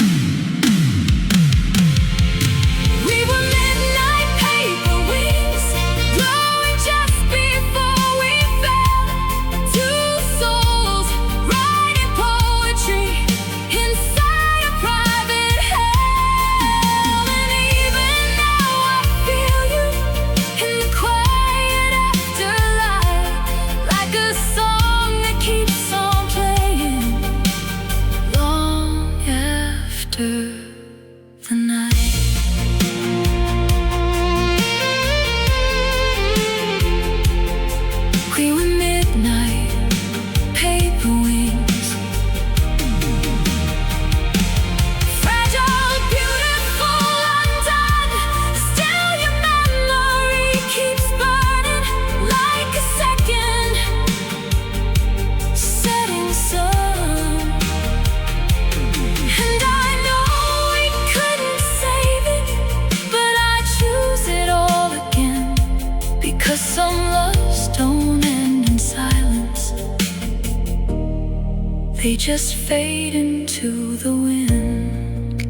We were midnight paper wings, glowing just before we fell. Two souls writing poetry inside a private hell. And even now I feel you in the quiet afterlife, like a song that keeps on playing long after the night. We were midnight paper wings, fragile, beautiful, undone. Still your memory keeps burning like a second setting sun. And I know we couldn't save it, but I choose it all again, because some loves don't end in silence, they just fade into the wind.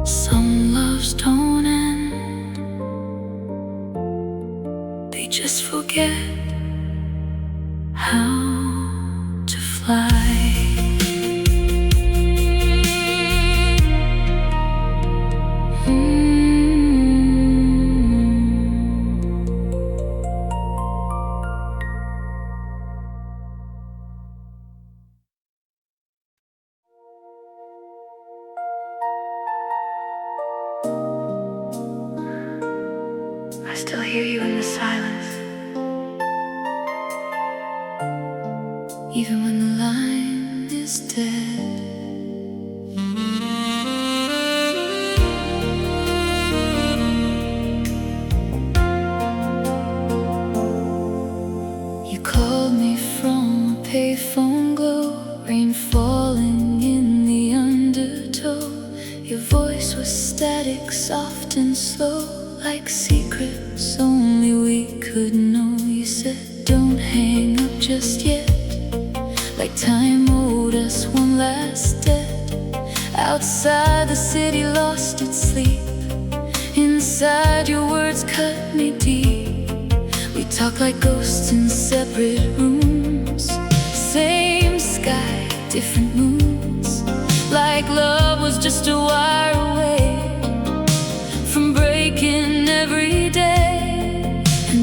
Some loves don't end, they just forget how to fly. I still hear you in the silence, even when the line is dead. You called me from a payphone glow, rain falling in the undertow. Your voice was static, soft and slow, like secrets only we could know. You said, don't hang up just yet, like time owed us one last debt. Outside the city lost its sleep, inside your words cut me deep. We talked like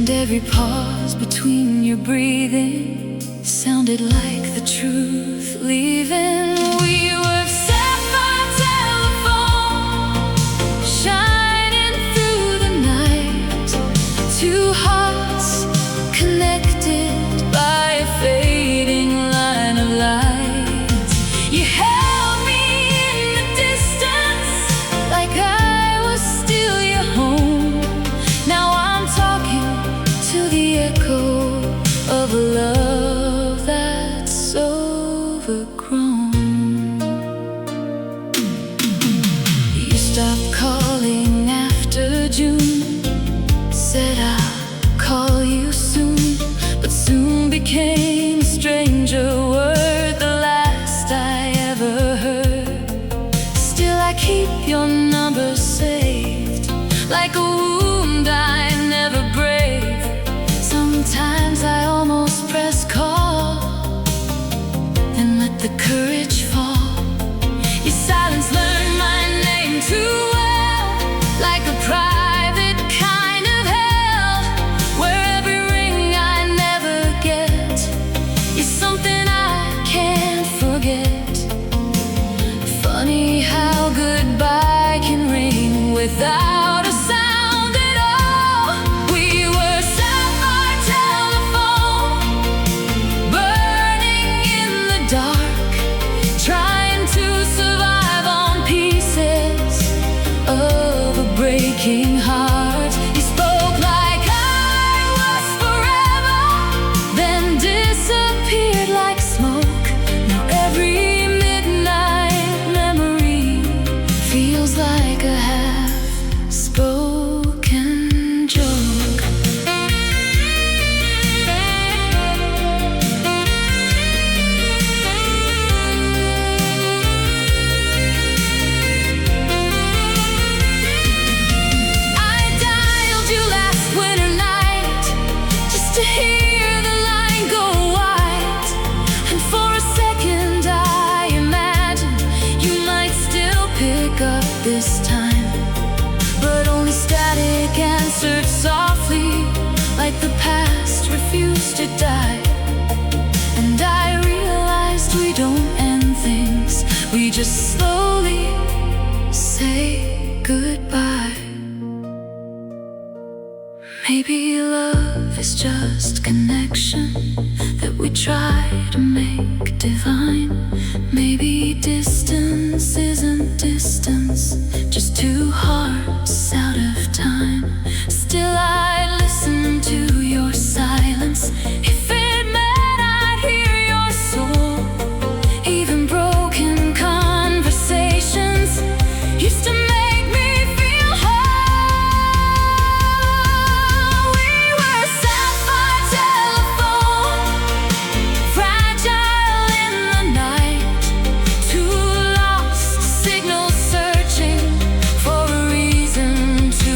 And every pause between your breathing sounded like the truth leaving. We were sapphire telephone, shining through the night. Two hearts connected by a fading line of light. You held me in the distance like I was still your home. Now I'm talking to the echo of a love that's overgrown. You stopped calling after June, said I'll call you soon, but soon became a stranger, word the last I ever heard. Still I keep your number saved, like a wound I never brave. Sometimes I almost press call and let the courage fall. Your silence learned my name too well, like a private kind of hell, where every ring I never get is something I can't forget. Funny how goodbye can ring without a sound at all. We were sapphire telephone, burning in the dark, trying to survive on pieces of a breaking heart. You spoke like I was forever, then disappeared like smoke. Now every midnight memory feels like a half-spoken joke. I dialed you last winter night just to hear the line go wide, and for a second I imagined you might still pick up this time, but only static answered softly, like the past refused to die. And I realized we don't end things, we just slowly say goodbye. Maybe love is just connection that we try to make divine. Maybe distance isn't distance, just two hearts out of time. Still I listen to your silence. If it meant I'd hear your soul, even broken conversations used to make me feel whole. We were sapphire telephone, fragile in the night, two lost signals searching for a reason to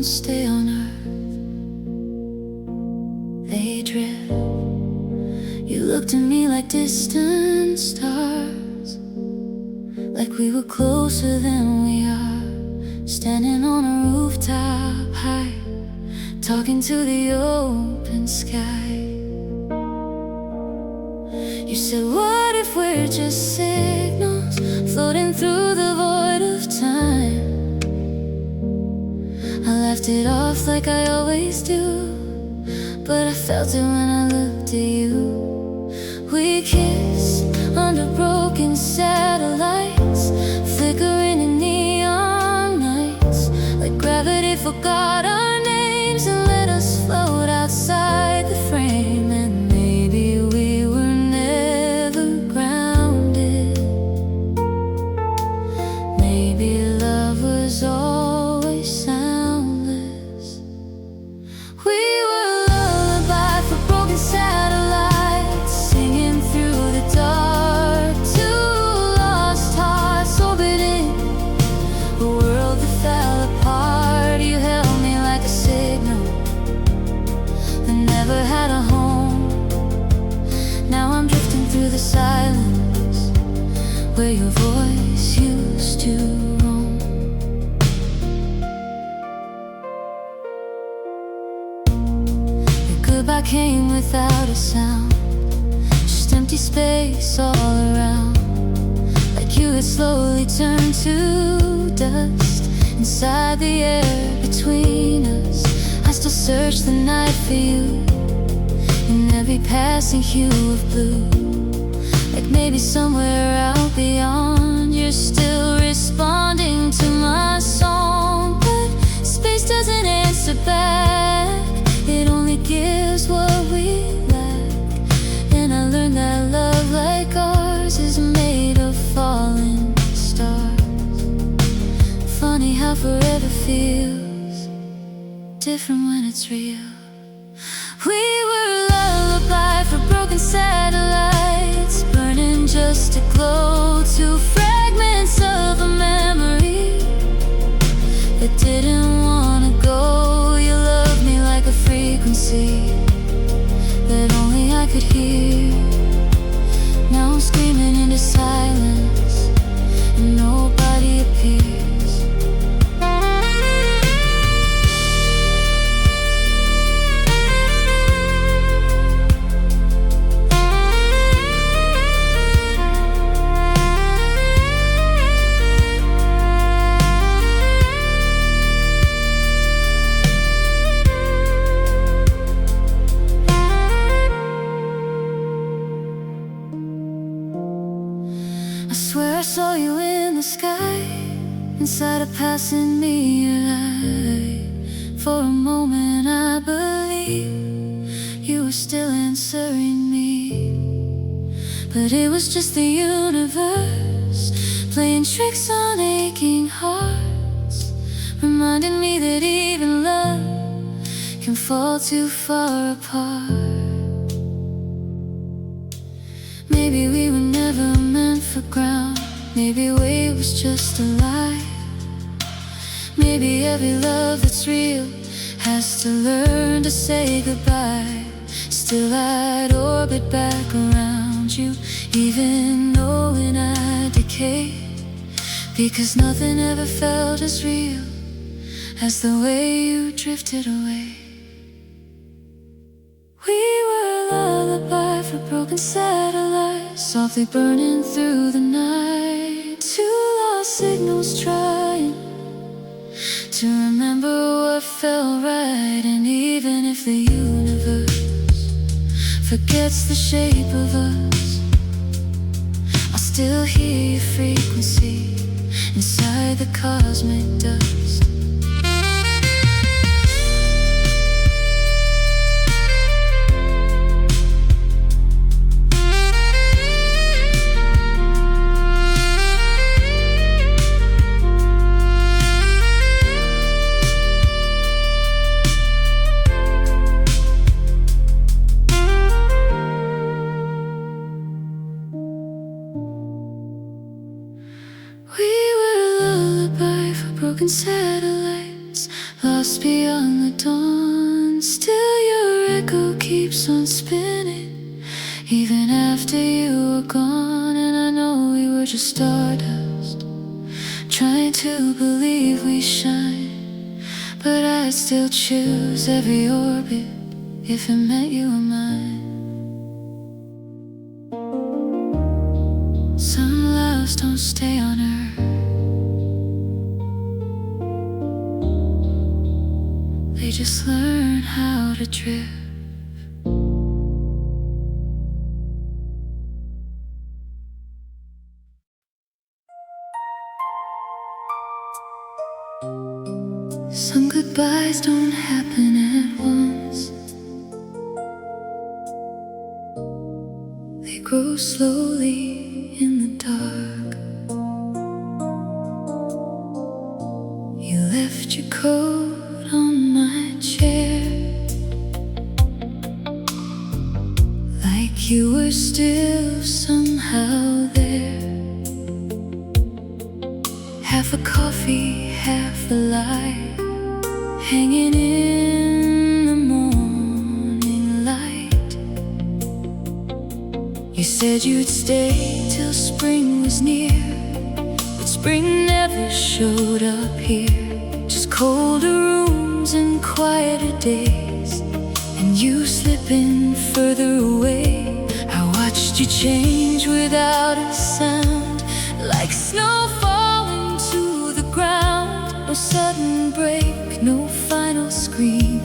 stay on earth, they drift. You looked at me like distant stars, like we were closer than we are, standing on a rooftop high, talking to the open sky. You said, what if we're just signals floating through the void of time? I laughed it off like I always do, but I felt it when I looked at you. We kissed under broken satellites, flickering in neon nights, like gravity forgot our names and let us float outside the frame. And maybe we were never grounded. Maybe love was always soundless. We were a lullaby for broken satellites, singing through the dark, two lost hearts orbiting a world that fell apart. You held me like a signal that never had a home. Now I'm drifting through the silence where your voice used to roam. Your goodbye came without a sound, just empty space all around, like you had slowly turned to dust inside the air between us. I still search the night for you in every passing hue of blue, like maybe somewhere out beyond you're still responding to my song. But space doesn't answer back, it only gives what we lack. And I learned that love like ours is made of falling stars. Funny how forever feels different when it's real. We were a lullaby for broken satellites, burning just to glow, two fragments of a memory that didn't wanna go. You loved me like a frequency that only I could hear. Now I'm screaming into silence and nobody appears. I swear I saw you in the sky, inside a passing mirror. For a moment I believed you were still answering me, but it was just the universe playing tricks on aching hearts, reminding me that even love can fall too far apart. Maybe we were never meant for ground, maybe weight was just a lie. Maybe every love that's real has to learn to say goodbye. Still I'd orbit back around you, even knowing I decay, because nothing ever felt as real as the way you drifted away. We were a lullaby for broken satellites, softly burning through the night, two lost signals trying to remember what felt right. And even if the universe forgets the shape of us, I'll still hear your frequency inside the cosmic dust. broken satellites, lost beyond the dawn. Still your echo keeps on spinning, even after you were gone. And I know we were just stardust, trying to believe we shine. But I'd still choose every orbit if it meant you were mine. Some loves don't stay on earth, they just learn how to drift. Some goodbyes don't happen at once, they grow slowly in the dark. You left your coat on my chair, like you were still somehow there. Half a coffee, half a lie, hanging in the morning light. You said you'd stay till spring was near, but spring never showed up here. Just colder rooms and quieter days, and you slipping further away. I watched you change without a sound, like snow falling to the ground. No sudden break, no final scream,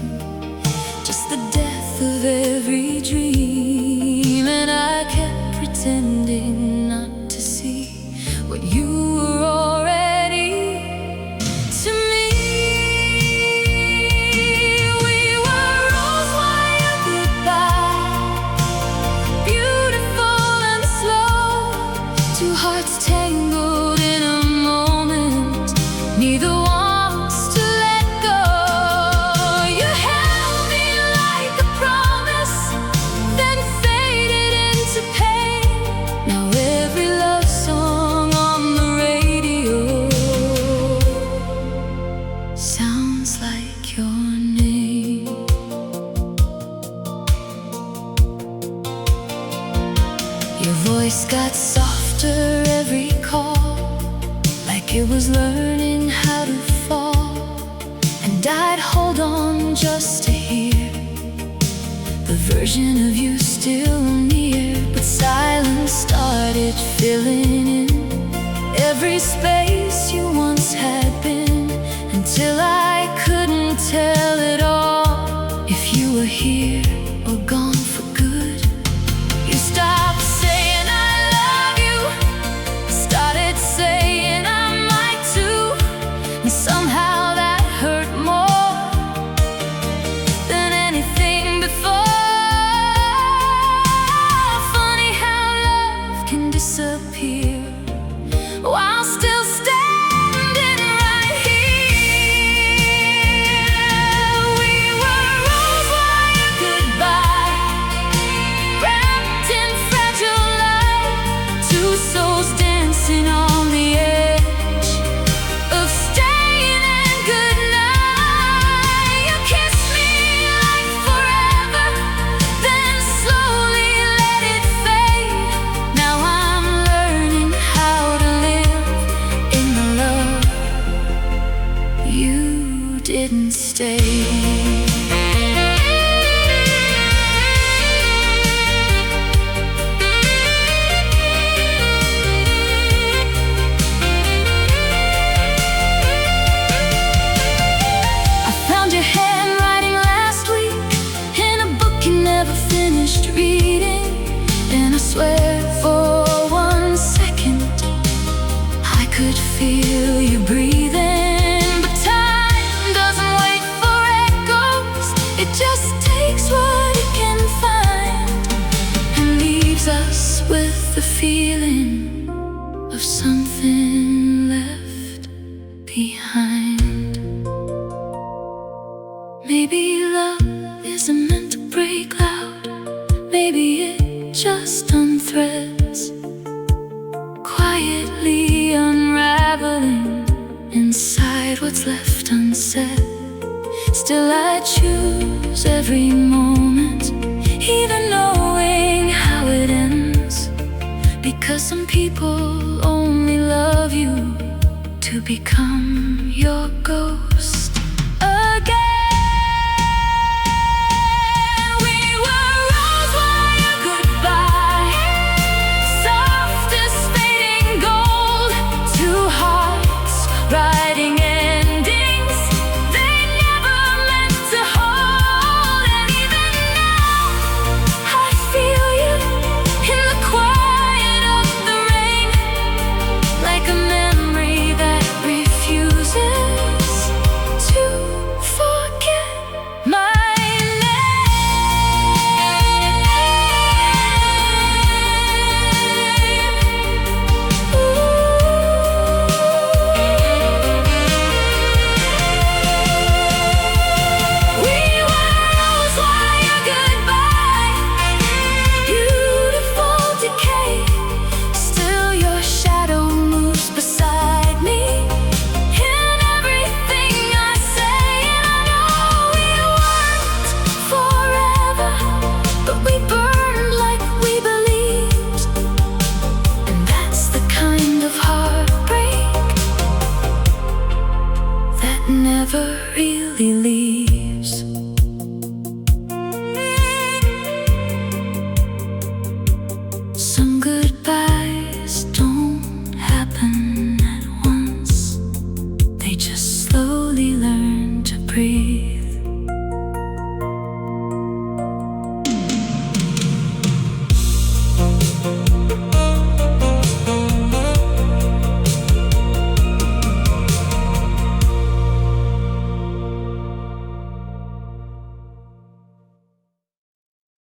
just the death of every dream. And I kept pretending not to see what you were already to me. We were Rosewire Goodbye, beautiful and slow, two hearts tangled in a moment, neither wants to let go. You held me like a promise, then faded into pain. Now every love song on the radio sounds like your name. Your voice got softer every call, like it was learning how to fall. And I'd hold on just to hear the version of you still near. But silence started filling in every space you once had been, until I couldn't tell at all if you were here or gone for good. You stopped saying I love you, started saying I might too, and somehow that hurt more than anything before. Funny how love can disappear while still standing right here. We were Rosewire Goodbye, wrapped in fragile love, two souls dancing on the edge of staying and goodnight. You kissed me like forever, then slowly let it fade. Now I'm learning how to live in the love you didn't stay. I found your handwriting last week in a book you never finished reading, and I swear for 1 second I could feel you breathing. But time doesn't wait for echoes, it just takes what it can find, and leaves us with the feeling of something left behind. Maybe love isn't meant to break loud, maybe it just unthreads, quietly unraveling inside what's left unsaid. Still I choose every moment, even knowing how it ends. Because some people only love you to become your ghost again. We were Rosewire Goodbye, softest fading gold. Two hearts riding endings they never meant to hold. And even now I feel you in the quiet of the rain, like a memory that refuses to forget my never really leaves. Some goodbyes don't happen at once, they just slowly learn to breathe.